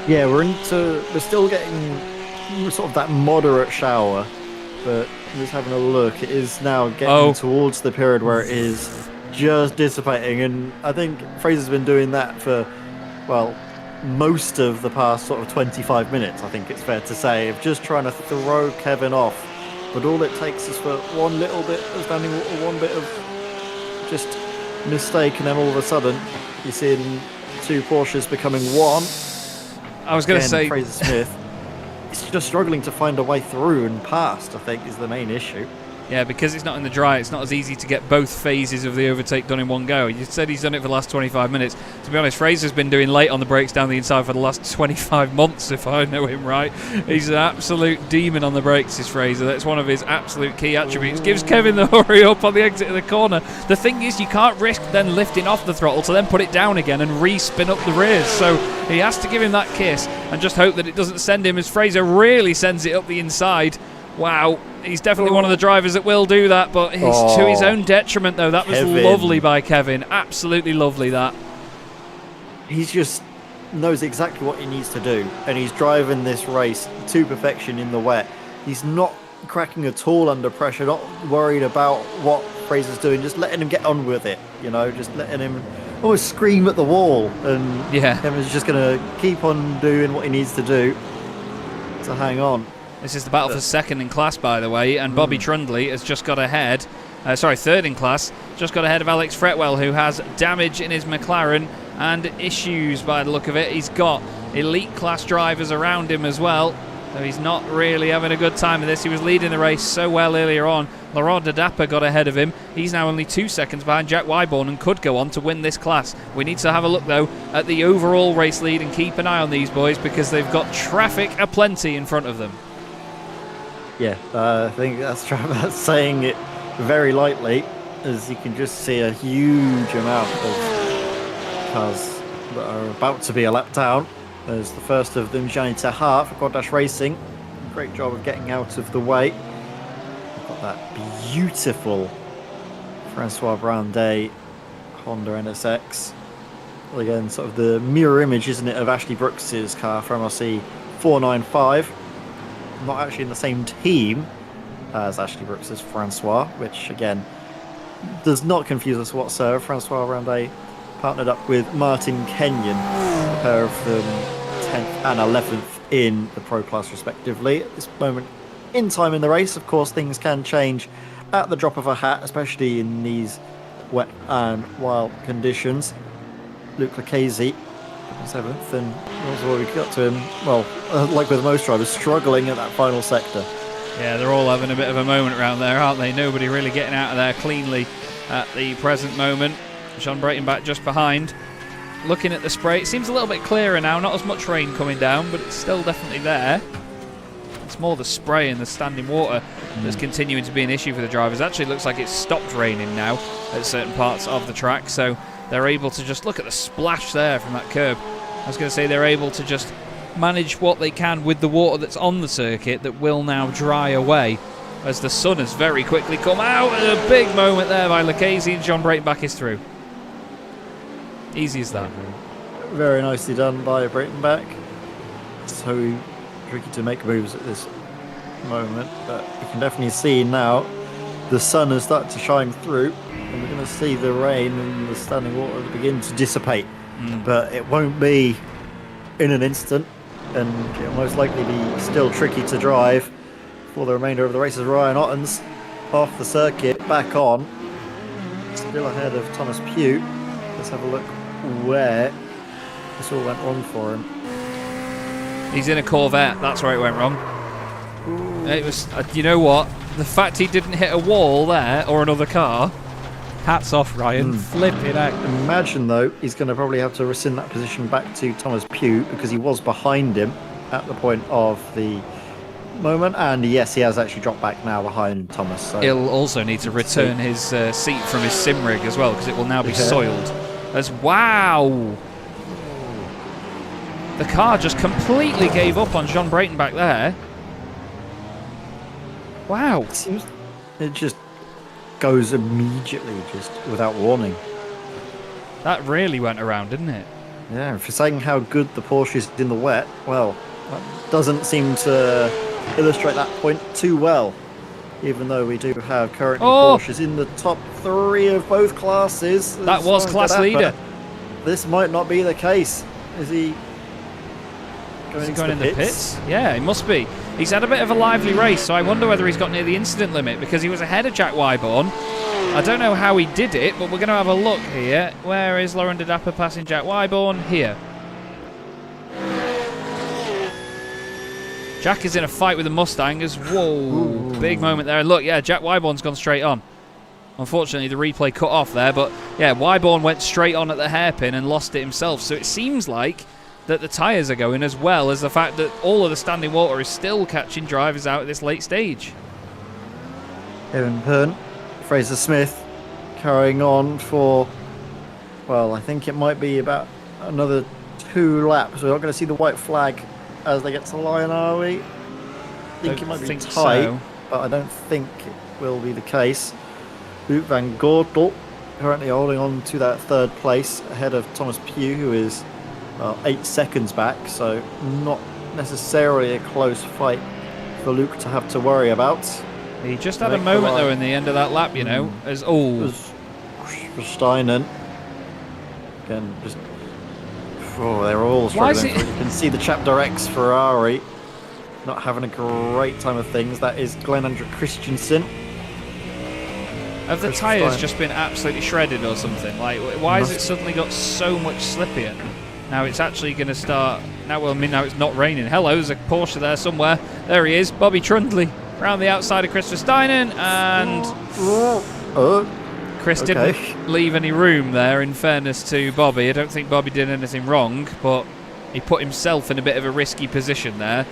Yeah, we're still getting sort of that moderate shower, but just having a look, it is now getting towards the period where it is just dissipating, and I think Fraser's been doing that for, well, most of the past sort of 25 minutes, I think it's fair to say, of just trying to throw Kevin off. But all it takes is for one little bit of standing water, one bit of just mistake, and then all of a sudden you're seeing 2 Porsches becoming one. I was going to say Fraser Smith is just struggling to find a way through and past, I think, is the main issue. Yeah, because it's not in the dry, it's not as easy to get both phases of the overtake done in one go. You said he's done it for the last 25 minutes. To be honest, Fraser's been doing late on the brakes down the inside for the last 25 months, if I know him right. He's an absolute demon on the brakes, is Fraser. That's one of his absolute key attributes. Gives Kevin the hurry up on the exit of the corner. The thing is, you can't risk then lifting off the throttle to then put it down again and re-spin up the rears. So he has to give him that kiss and just hope that it doesn't send him, as Fraser really sends it up the inside. Wow, he's definitely one of the drivers that will do that, but it's to his own detriment, though. That was lovely by Kevin. Absolutely lovely, that. He just knows exactly what he needs to do, and he's driving this race to perfection in the wet. He's not cracking at all under pressure, not worried about what Fraser's doing, just letting him get on with it, you know, just letting him almost scream at the wall, and Kevin's just going to keep on doing what he needs to do to hang on. This is the battle for second in class, by the way, and Bobby Trundley has just got ahead. Third in class, just got ahead of Alex Fretwell, who has damage in his McLaren and issues by the look of it. He's got elite class drivers around him as well, so he's not really having a good time with this. He was leading the race so well earlier on. Laurent de Dapper got ahead of him. He's now only 2 seconds behind Jack Wyborn and could go on to win this class. We need to have a look, though, at the overall race lead and keep an eye on these boys because they've got traffic aplenty in front of them. Yeah, I think that's saying it very lightly, as you can just see a huge amount of cars that are about to be a lap down. There's the first of them, Gianni Tahar for Quad Dash Racing. Great job of getting out of the way. We've got that beautiful Francois Brandet Honda NSX. Well, again, sort of the mirror image, isn't it, of Ashley Brooks's car for MRC 495. Not actually in the same team as Ashley Brooks's Francois, which again does not confuse us whatsoever. Francois Brandet partnered up with Martin Kenyon, a pair of them 10th and 11th in the Pro Class respectively. At this moment in time in the race, of course, things can change at the drop of a hat, especially in these wet and wild conditions. Luke Lucchese 7th, and also we got to him, well, like with most drivers, struggling at that final sector. Yeah, they're all having a bit of a moment around there, aren't they? Nobody really getting out of there cleanly at the present moment. Sean Breitenbach just behind. Looking at the spray, it seems a little bit clearer now, not as much rain coming down, but it's still definitely there. It's more the spray and the standing water that's continuing to be an issue for the drivers. Actually, it looks like it's stopped raining now at certain parts of the track, so they're able to just look at the splash there from that curb. I was going to say they're able to just manage what they can with the water that's on the circuit that will now dry away as the sun has very quickly come out. And a big moment there by Lucchese, and John Breitenbach is through. Easy as that. Very nicely done by Breitenbach. So tricky to make moves at this moment, but you can definitely see now the sun has started to shine through, and we're going to see the rain and the standing water begin to dissipate. But it won't be in an instant, and it'll most likely be still tricky to drive for the remainder of the race as Ryan Otten's off the circuit, back on, still ahead of Thomas Pugh. Let's have a look where this all went wrong for him. He's in a Corvette, that's where it went wrong. It was, you know what, the fact he didn't hit a wall there or another car, hats off Ryan, flipping out. Imagine though, he's going to probably have to rescind that position back to Thomas Pugh because he was behind him at the point of the moment, and yes, he has actually dropped back now behind Thomas. So he'll also need to return his seat from his sim rig as well because it will now be soiled. As wow, the car just completely gave up on John Breitenbach there. Wow, it just goes immediately, just without warning. That really went around, didn't it? Yeah, for saying how good the Porsche is in the wet, well, that doesn't seem to illustrate that point too well. Even though we do have currently Porsches in the top 3 of both classes. That was class leader. This might not be the case. Is he going in the pits? Yeah, he must be. He's had a bit of a lively race, so I wonder whether he's got near the incident limit because he was ahead of Jack Wyborn. I don't know how he did it, but we're going to have a look here. Where is Laurent de Dapper passing Jack Wyborn? Here. Jack is in a fight with the Mustangers. Whoa, big moment there. And look, yeah, Jack Wyborn's gone straight on. Unfortunately, the replay cut off there, but yeah, Wyborn went straight on at the hairpin and lost it himself. So it seems like that the tyres are going, as well as the fact that all of the standing water is still catching drivers out at this late stage. Evan Pern, Fraser Smith carrying on for, well, I think it might be about another 2 laps. We're not going to see the white flag as they get to the line, are we? I think it might be tight, but I don't think it will be the case. Luke van Gortel currently holding on to that 3rd place ahead of Thomas Pugh, who is 8 seconds back, so not necessarily a close fight for Luke to have to worry about. He just had a moment though in the end of that lap, you know, as Steinen again, just they're all struggling. You can see the chapter X Ferrari not having a great time of things. That is Glenn Andrew Christensen. Have the tyres just been absolutely shredded or something? Like, why has it suddenly got so much slippier? Now it's actually going to start. Now, well, I mean, now it's not raining. Hello, there's a Porsche there somewhere. There he is, Bobby Trundley, around the outside of Christopher Steinen, and Chris didn't leave any room there, in fairness to Bobby. I don't think Bobby did anything wrong, but he put himself in a bit of a risky position there,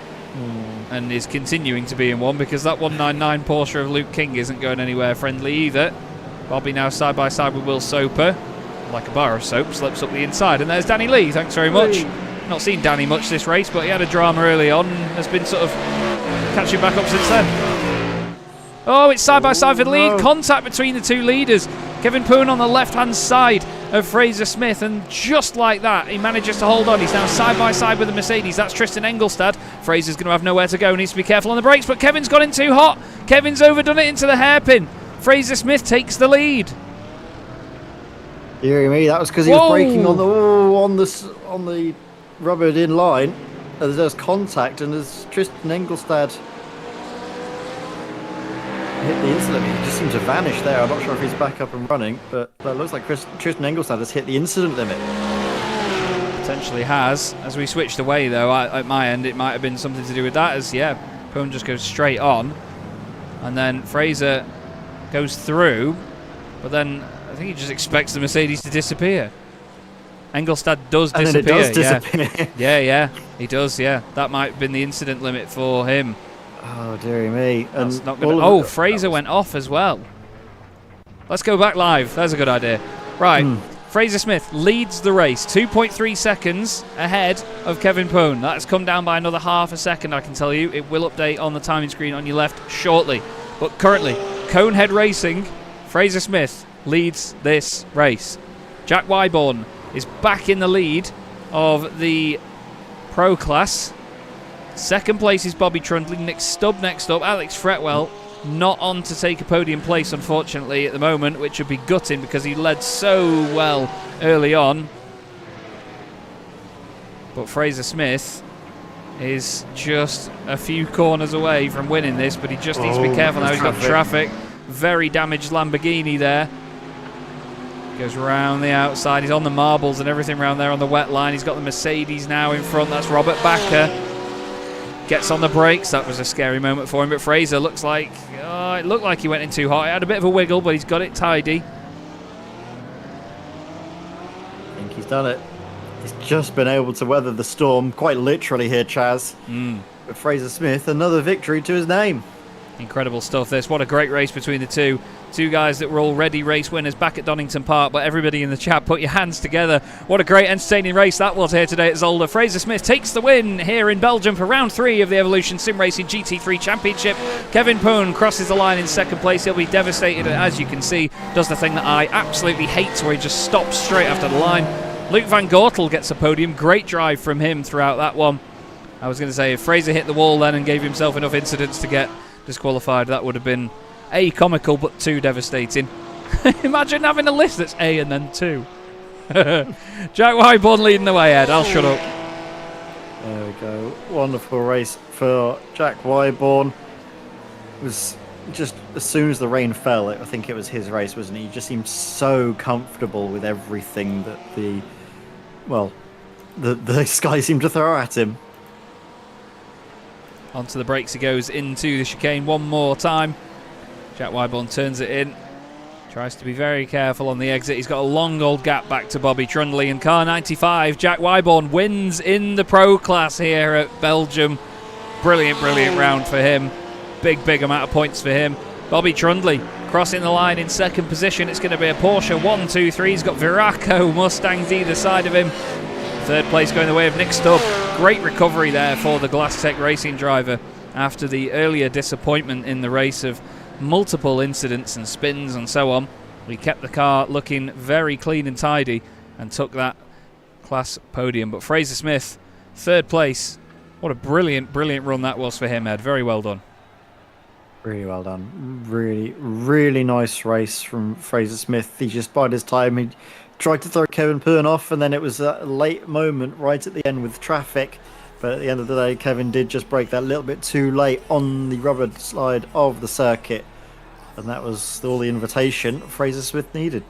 and is continuing to be in one, because that 199 Porsche of Luke King isn't going anywhere friendly either. Bobby now side by side with Will Soper, like a bar of soap, slips up the inside, and there's Danny Lee. Thanks very much. Not seen Danny much this race, but he had a drama early on and has been sort of catching back up since then. Oh, it's side by side for the lead. Contact between the two leaders. Kevin Poon on the left-hand side of Fraser Smith, and just like that, he manages to hold on. He's now side by side with the Mercedes. That's Tristan Engelstad. Fraser's going to have nowhere to go, needs to be careful on the brakes, but Kevin's got in too hot. Kevin's overdone it into the hairpin. Fraser Smith takes the lead. You hear me? That was because he was braking on the rubbered in line. There's contact, and as Tristan Engelstad hit the incident, he just seemed to vanish there. I'm not sure if he's back up and running, but it looks like Tristan Engelstad has hit the incident limit. Potentially has. As we switched away, though, at my end, it might have been something to do with that, as, yeah, Poon just goes straight on, and then Fraser goes through, but then I think he just expects the Mercedes to disappear. Engelstad does disappear. And then it does disappear. Yeah, he does, yeah. That might have been the incident limit for him. Oh, dearie me. That's not gonna, Fraser went off as well. Let's go back live. That's a good idea. Right, Fraser Smith leads the race. 2.3 seconds ahead of Kevin Poon. That's come down by another half a second, I can tell you. It will update on the timing screen on your left shortly. But currently, Conehead Racing, Fraser Smith leads this race. Jack Wyborn is back in the lead of the Pro class. Second place is Bobby Trundley. Nick Stubb next up. Alex Fretwell not on to take a podium place, unfortunately, at the moment, which would be gutting because he led so well early on. But Fraser Smith is just a few corners away from winning this, but he just needs to be careful now. He's got traffic. Very damaged Lamborghini there. Goes round the outside. He's on the marbles and everything around there on the wet line. He's got the Mercedes now in front. That's Robert Backer. Gets on the brakes. That was a scary moment for him. But Fraser looks like... it looked like he went in too hot. He had a bit of a wiggle, but he's got it tidy. I think he's done it. He's just been able to weather the storm, quite literally here, Chaz. But Fraser Smith, another victory to his name. Incredible stuff this. What a great race between the two. Two guys that were already race winners back at Donington Park, but everybody in the chat, put your hands together. What a great entertaining race that was here today at Zolder. Fraser Smith takes the win here in Belgium for round 3 of the Evolution Sim Racing GT3 Championship. Kevin Poon crosses the line in second place. He'll be devastated, as you can see. Does the thing that I absolutely hate, where he just stops straight after the line. Luke Van Gortel gets a podium. Great drive from him throughout that one. I was going to say, if Fraser hit the wall then and gave himself enough incidents to get disqualified, that would have been A, comical, but 2, devastating. Imagine having a list that's A and then 2. Jack Wyborn leading the way, Ed. I'll shut up. There we go. Wonderful race for Jack Wyborn. It was just as soon as the rain fell, I think it was his race, wasn't he? He just seemed so comfortable with everything that the sky seemed to throw at him. Onto the brakes he goes into the chicane one more time. Jack Wyborn turns it in. Tries to be very careful on the exit. He's got a long old gap back to Bobby Trundley. And car 95, Jack Wyborn wins in the Pro class here at Belgium. Brilliant, brilliant round for him. Big amount of points for him. Bobby Trundley crossing the line in second position. It's going to be a Porsche 1, 2, 3. He's got Viraco Mustangs either side of him. Third place going the way of Nick Stubb. Great recovery there for the Glass Tech Racing driver after the earlier disappointment in the race of multiple incidents and spins and so on. We kept the car looking very clean and tidy and took that class podium. But Fraser Smith, third place. What a brilliant run that was for him, Ed. Very well done. Really well done. Really nice race from Fraser Smith. He just bided his time. He tried to throw Kevin Poon off, and then it was a late moment right at the end with traffic But at the end of the day, Kevin did just break that a little bit too late on the rubber slide of the circuit. And that was all the invitation Fraser Smith needed.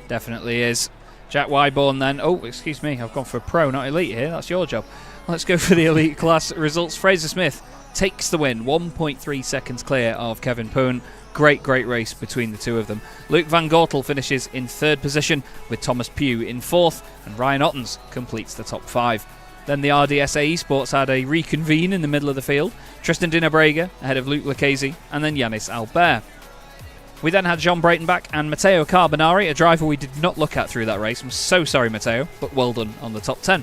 Definitely is. Jack Wyborn then. Oh, excuse me. I've gone for Pro, not Elite here. That's your job. Let's go for the Elite class results. Fraser Smith takes the win. 1.3 seconds clear of Kevin Poon. Great race between the two of them. Luke Van Gortel finishes in third position with Thomas Pugh in fourth, and Ryan Ottens completes the top 5. Then the RDSA Esports had a reconvene in the middle of the field. Tristan Dinabrega ahead of Luke Lucchese, and then Yanis Albert. We then had John Breitenbach and Matteo Carbonari, a driver we did not look at through that race. I'm so sorry, Matteo, but well done on the top 10.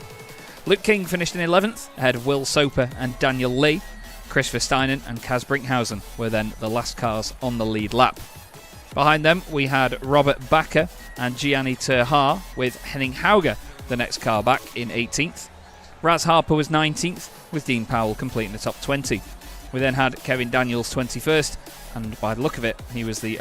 Luke King finished in 11th, ahead of Will Soper and Daniel Lee. Chris Versteinen and Kaz Brinkhausen were then the last cars on the lead lap. Behind them, we had Robert Bakker and Gianni Terhaar, with Henning Hauger, the next car back, in 18th. Raz Harper was 19th, with Dean Powell completing the top 20. We then had Kevin Daniels 21st, and by the look of it, he was the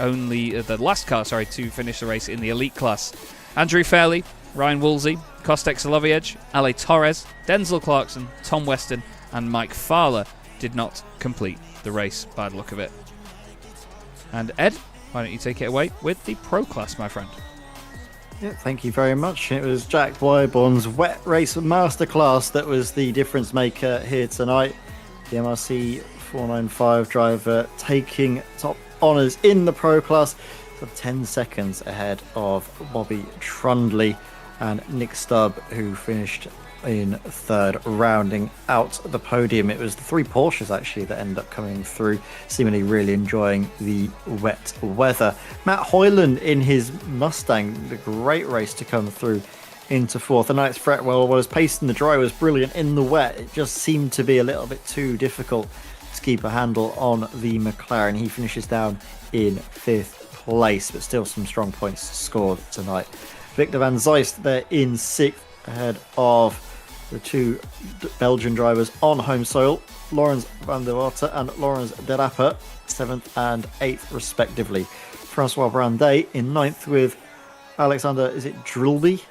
last car to finish the race in the elite class. Andrew Fairley, Ryan Woolsey, Kostek Soloviec, Ale Torres, Denzel Clarkson, Tom Weston, and Mike Fowler did not complete the race by the look of it. And Ed, why don't you take it away with the Pro class, my friend? Yeah, thank you very much. It was Jack Wyborn's Wet Race Masterclass that was the difference maker here tonight. The MRC 495 driver taking top honours in the Pro class, for 10 seconds ahead of Bobby Trundley and Nick Stubb, who finished in third, rounding out the podium. It was the 3 Porsches actually that ended up coming through, seemingly really enjoying the wet weather. Matt Hoyland in his Mustang, the great race to come through into fourth. And Alex Fretwell, while his pace in the dry was brilliant, in the wet it just seemed to be a little bit too difficult to keep a handle on the McLaren. He finishes down in 5th place, but still some strong points scored tonight. Victor van Zeist there in 6th, ahead of the 2 Belgian drivers on home soil, Laurens van der Water and Laurens de Rapper, 7th and 8th respectively. Francois Brandet in 9th with Alexander, is it Drulby?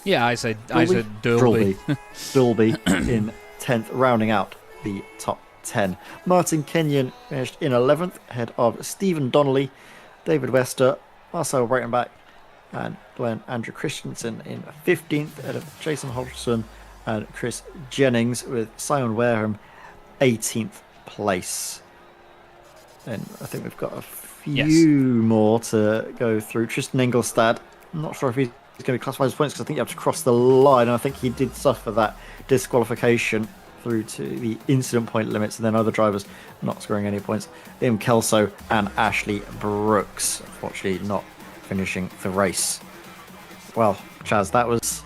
Yeah, I said Drulby. Drulby in 10th, rounding out the top 10. Martin Kenyon finished in 11th, ahead of Stephen Donnelly, David Wester, Marcel Breitenbach, and Glenn Andrew Christensen in 15th, ahead of Jason Hodgson and Chris Jennings, with Simon Wareham 18th place. And I think we've got a few more to go through. Tristan Engelstad, I'm not sure if he's going to be classified as points because I think you have to cross the line, and I think he did suffer that disqualification through to the incident point limits, and then other drivers not scoring any points. Liam Kelso and Ashley Brooks, unfortunately not finishing the race. Well, Chaz, that was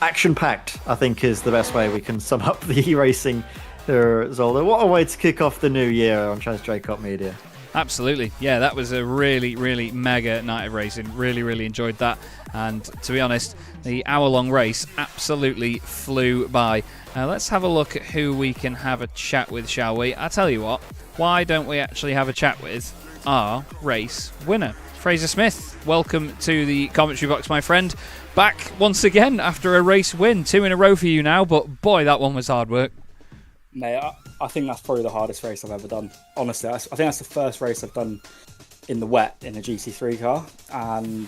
action-packed, I think is the best way we can sum up the racing here at Zolder. What a way to kick off the new year on Chaz Draycott Media. Absolutely. Yeah, that was a really mega night of racing. Really enjoyed that. And to be honest, the hour-long race absolutely flew by. Let's have a look at who we can have a chat with, shall we? I tell you what, why don't we actually have a chat with our race winner? Fraser Smith, welcome to the commentary box, my friend. Back once again after a race win. 2 in a row for you now, but boy, that one was hard work. Mate, I think that's probably the hardest race I've ever done. Honestly, I think that's the first race I've done in the wet in a GT3 car. And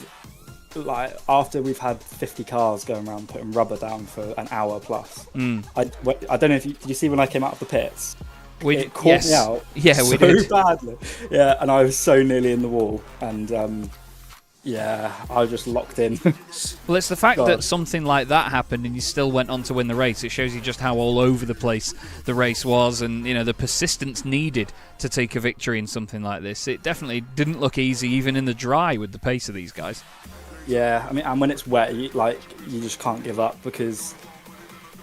like after we've had 50 cars going around putting rubber down for an hour plus, I don't know if did you see when I came out of the pits? It caught me out we did. Badly. Yeah, and I was so nearly in the wall. And yeah, I was just locked in. Well, it's the fact that something like that happened and you still went on to win the race. It shows you just how all over the place the race was, and you know the persistence needed to take a victory in something like this. It definitely didn't look easy, even in the dry, with the pace of these guys. Yeah, I mean, and when it's wet, you just can't give up because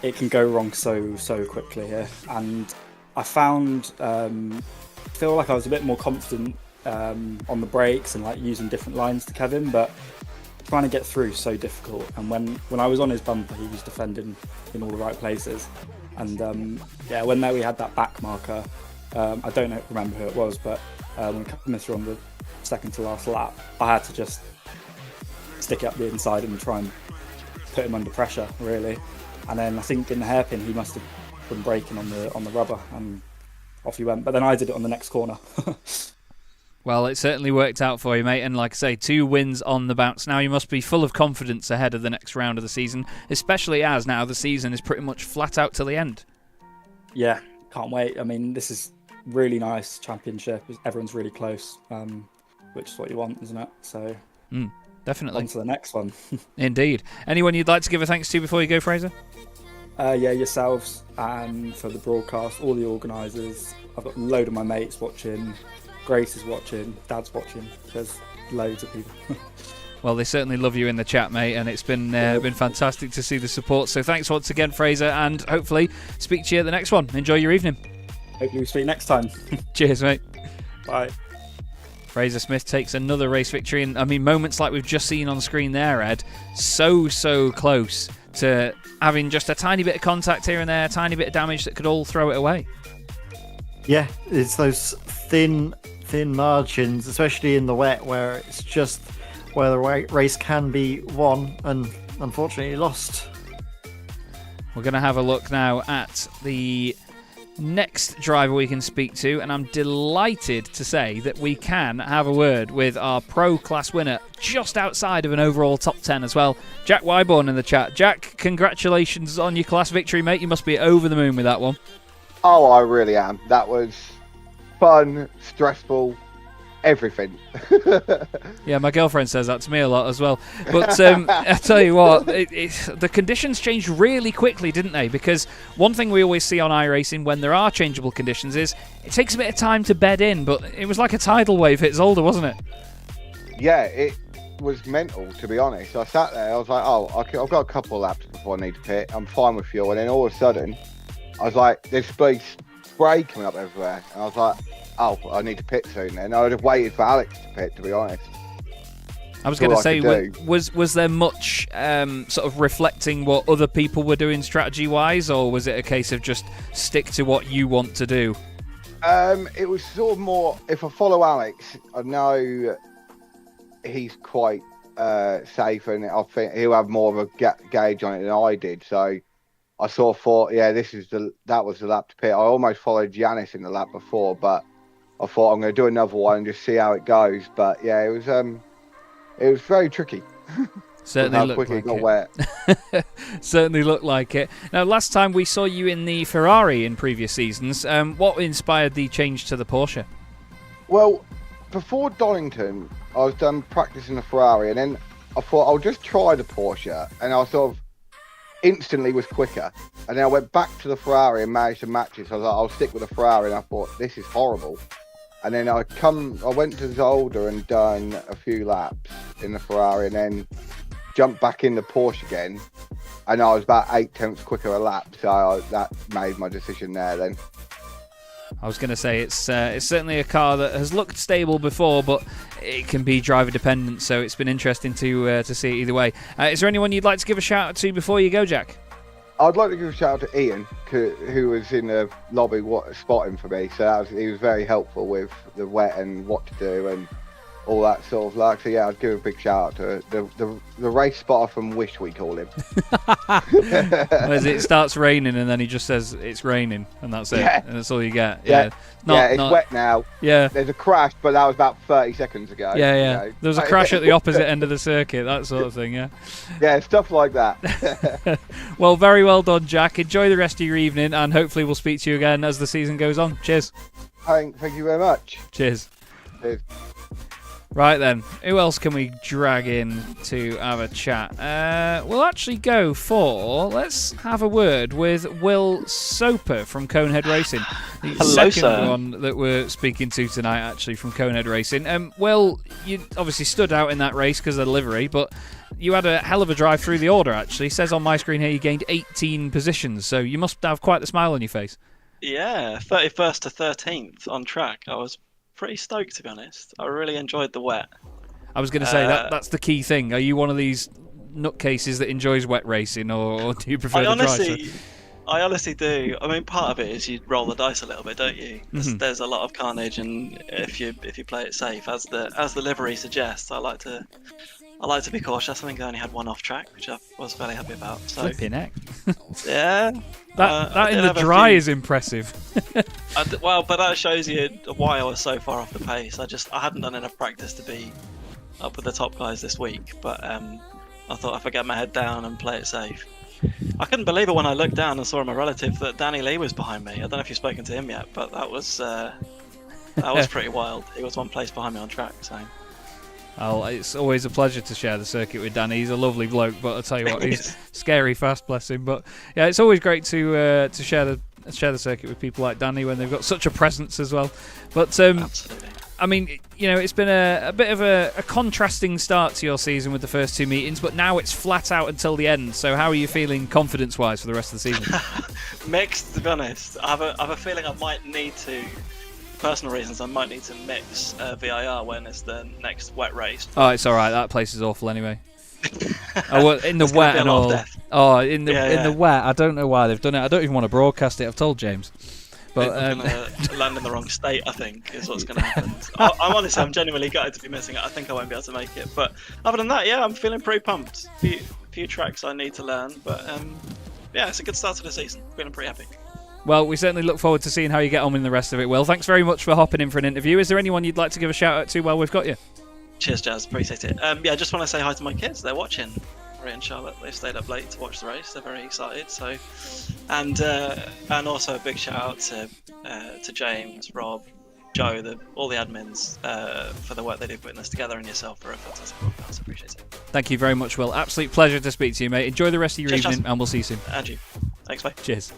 it can go wrong so quickly here. And I feel like I was a bit more confident on the brakes and like using different lines to Kevin, but trying to get through so difficult. And when I was on his bumper, he was defending in all the right places. And when we had that back marker, I don't remember who it was, but when coming through on the second to last lap, I had to just stick it up the inside and try and put him under pressure, really. And then I think in the hairpin he must have been braking on the rubber, and off he went. But then I did it on the next corner. Well, it certainly worked out for you, mate. And like I say, 2 wins on the bounce. Now you must be full of confidence ahead of the next round of the season, especially as now the season is pretty much flat out till the end. Yeah, can't wait. I mean, this is really nice championship. Everyone's really close, which is what you want, isn't it? So definitely. On to the next one. Indeed. Anyone you'd like to give a thanks to before you go, Fraser? Yeah, yourselves, and for the broadcast, all the organisers. I've got a load of my mates watching. Grace is watching. Dad's watching. There's loads of people. Well, they certainly love you in the chat, mate, and it's been fantastic to see the support. So thanks once again, Fraser, and hopefully speak to you at the next one. Enjoy your evening. Hopefully we speak next time. Cheers, mate. Bye. Fraser Smith takes another race victory, and I mean, moments like we've just seen on screen there, Ed, so close to having just a tiny bit of contact here and there, a tiny bit of damage that could all throw it away. Yeah, it's those thin margins, especially in the wet, where it's just where the race can be won and unfortunately lost. We're going to have a look now at the next driver we can speak to, and I'm delighted to say that we can have a word with our pro class winner just outside of an overall top 10 as well. Jack Wyborn in the chat. Jack, congratulations on your class victory, mate. You must be over the moon with that one. Oh, I really am. That was fun, stressful, everything. Yeah, my girlfriend says that to me a lot as well. But I tell you what, the conditions changed really quickly, didn't they? Because one thing we always see on iRacing when there are changeable conditions is it takes a bit of time to bed in, but it was like a tidal wave hit Zolder, wasn't it? Yeah, it was mental, to be honest. I sat there, I was like, oh, I've got a couple of laps before I need to pit. I'm fine with fuel. And then all of a sudden, I was like, there's spray coming up everywhere. And I was like, oh, I need to pit soon. And I'd have waited for Alex to pit, to be honest. I was going to say, was there much sort of reflecting what other people were doing strategy-wise, or was it a case of just stick to what you want to do? It was sort of more, if I follow Alex, I know he's quite safe, and I think he'll have more of a gauge on it than I did. So I sort of thought, yeah, that was the lap to pit. I almost followed Giannis in the lap before, but I thought I'm going to do another one and just see how it goes. But yeah, it was very tricky. Certainly looked like it. Wet. Certainly looked like it. Now, last time we saw you in the Ferrari in previous seasons. What inspired the change to the Porsche? Well, before Donington, I was done practicing the Ferrari, and then I thought I'll just try the Porsche, and I sort of instantly was quicker. And then I went back to the Ferrari and managed to match it. So I was like, I'll stick with the Ferrari, and I thought, this is horrible. And then I went to Zolder and done a few laps in the Ferrari, and then jumped back in the Porsche again, and I was about 8/10 quicker a lap. So that made my decision there then. I was going to say it's certainly a car that has looked stable before, but it can be driver dependent. So it's been interesting to see it either way. Is there anyone you'd like to give a shout out to before you go, Jack? I'd like to give a shout out to Ian, who was in the lobby spotting for me. So he was very helpful with the wet and what to do and all that sort of like. So yeah, I'd give a big shout out to the race spotter from Wish, we call him. As it starts raining and then he just says it's raining and that's it. Yeah. And that's all you get. Yeah, it's wet now. Yeah. There's a crash, but that was about 30 seconds ago. Yeah. You know. There was a crash at the opposite end of the circuit, that sort of thing, yeah. Yeah, stuff like that. Well, very well done, Jack. Enjoy the rest of your evening and hopefully we'll speak to you again as the season goes on. Cheers. Thank you very much. Cheers. Cheers. Right then, who else can we drag in to have a chat? We'll actually go for, let's have a word with Will Soper from Conehead Racing. The Hello, second one that we're speaking to tonight, actually, from Conehead Racing. Will, you obviously stood out in that race because of the livery, but you had a hell of a drive through the order, actually. It says on my screen here you gained 18 positions, so you must have quite the smile on your face. Yeah, 31st to 13th on track. I was pretty stoked, to be honest. I really enjoyed the wet. I was going to say that's the key thing. Are you one of these nutcases that enjoys wet racing, or do you prefer the drive? I honestly do. I mean, part of it is you roll the dice a little bit, don't you? There's a lot of carnage, and if you play it safe, as the livery suggests, I like to be cautious. I think I only had one off track, which I was fairly happy about. So Flipping heck. yeah, that in the dry is impressive. Well, but that shows you why I was so far off the pace. I hadn't done enough practice to be up with the top guys this week, but I thought if I get my head down and play it safe. I couldn't believe it when I looked down and saw my relative that Danny Lee was behind me. I don't know if you've spoken to him yet, but that was pretty wild. He was one place behind me on track, so. It's always a pleasure to share the circuit with Danny. He's a lovely bloke, but I'll tell you what, he's scary fast, bless him. But yeah, it's always great to share the circuit with people like Danny when they've got such a presence as well. But Absolutely. I mean, it's been a bit of a contrasting start to your season with the first two meetings, but now it's flat out until the end. So how are you feeling confidence-wise for the rest of the season? Mixed, to be honest. I have a feeling I might need to. Personal reasons, I might need to mix VIR when it's the next wet race. Oh, it's all right. That place is awful anyway. In the wet and all. Oh, in the wet. I don't know why they've done it. I don't even want to broadcast it. I've told James. But I'm going to land in the wrong state, I think, is what's going to happen. I'm genuinely gutted to be missing it. I think I won't be able to make it. But other than that, yeah, I'm feeling pretty pumped. Few tracks I need to learn, but yeah, it's a good start to the season. Feeling pretty happy. Well, we certainly look forward to seeing how you get on in the rest of it, Will. Thanks very much for hopping in for an interview. Is there anyone you'd like to give a shout out to while we've got you? Cheers, Chaz. Appreciate it. Yeah, I just want to say hi to my kids. They're watching. Maria and Charlotte, they stayed up late to watch the race. They're very excited. So, and also a big shout out to James, Rob, Joe, all the admins for the work they do putting this together, and yourself for a fantastic broadcast. Appreciate it. Thank you very much, Will. Absolute pleasure to speak to you, mate. Enjoy the rest of your evening, and we'll see you soon. And you. Thanks, bye. Cheers.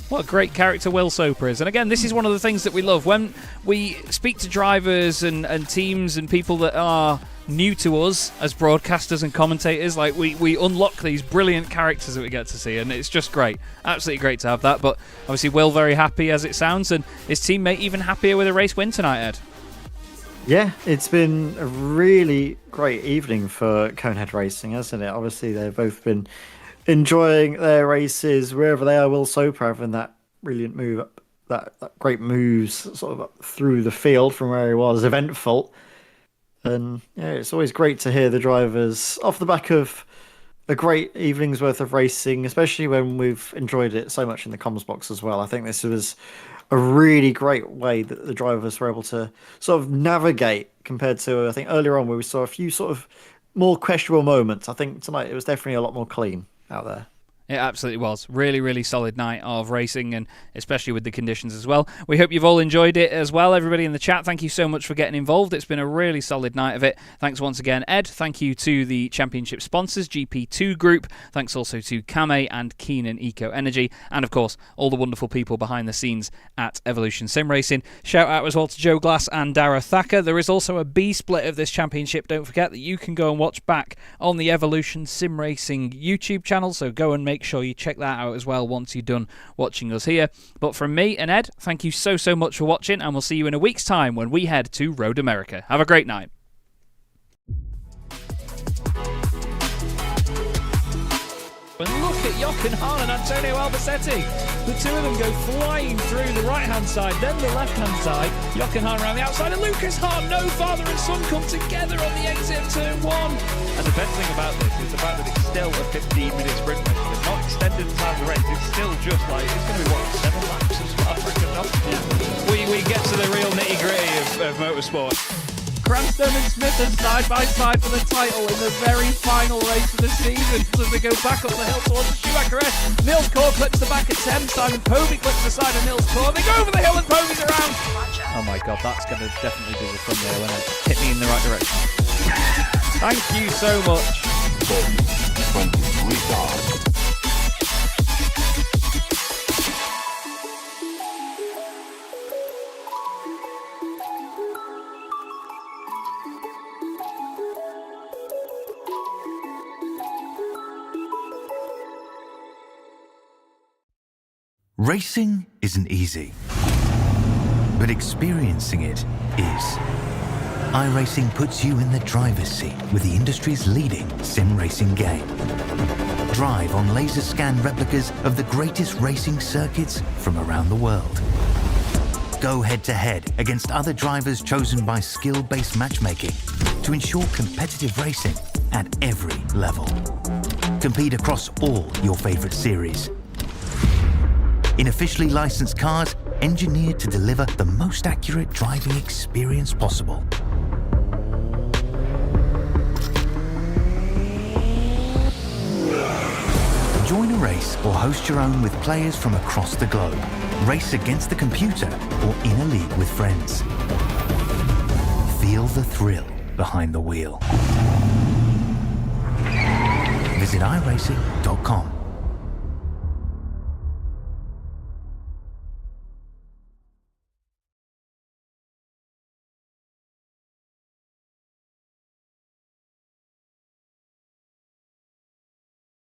What a great character Will Soper is. And again, this is one of the things that we love. When we speak to drivers and teams and people that are new to us as broadcasters and commentators, like we unlock these brilliant characters that we get to see, and it's just great. Absolutely great to have that. But obviously Will very happy as it sounds, and his teammate even happier with a race win tonight, Ed. Yeah, it's been a really great evening for Conehead Racing, hasn't it? Obviously, they've both been enjoying their races wherever they are. Will Soper having that brilliant move up, that great moves sort of up through the field from where he was, eventful. And yeah, it's always great to hear the drivers off the back of a great evening's worth of racing, especially when we've enjoyed it so much in the comms box as well. I think this was a really great way that the drivers were able to sort of navigate compared to, I think, earlier on where we saw a few sort of more questionable moments. I think tonight it was definitely a lot more clean out there. It absolutely was. Really, really solid night of racing, and especially with the conditions as well. We hope you've all enjoyed it as well. Everybody in the chat, thank you so much for getting involved. It's been a really solid night of it. Thanks once again, Ed. Thank you to the championship sponsors, GP2 Group. Thanks also to Kame and Keenan Eco Energy. And, of course, all the wonderful people behind the scenes at Evolution Sim Racing. Shout out as well to Joe Glass and Dara Thacker. There is also a B split of this championship. Don't forget that you can go and watch back on the Evolution Sim Racing YouTube channel, so go and make sure you check that out as well once you're done watching us here. But from me and Ed, thank you so much for watching, and we'll see you in a week's time when we head to Road America. Have a great night. And look at Jochen Hahn and Antonio Albacete. The two of them go flying through the right-hand side, then the left-hand side. Jochen Hahn around the outside, and Lucas Hahn, no father and son, come together on the exit of turn one. And the best thing about this is the fact that it's still a 15-minute sprint race. It's not extended the time of the race. It's still just like, it's going to be, 7 laps as well for it. We get to the real nitty-gritty of motorsport. Cranston and Smith are side by side for the title in the very final race of the season. So they go back up the hill towards the Schumacher S. Nils Core clips the back at 10. Simon Povey clips the side of Nils Core. They go over the hill and Povey's around. Oh my god, that's going to definitely be the thumbnail when it hit me in the right direction. Thank you so much. 23 cars. Racing isn't easy, but experiencing it is. iRacing puts you in the driver's seat with the industry's leading sim racing game. Drive on laser scan replicas of the greatest racing circuits from around the world. Go head-to-head against other drivers chosen by skill-based matchmaking to ensure competitive racing at every level. Compete across all your favorite series. In officially licensed cars, engineered to deliver the most accurate driving experience possible. Join a race or host your own with players from across the globe. Race against the computer or in a league with friends. Feel the thrill behind the wheel. Visit iRacing.com.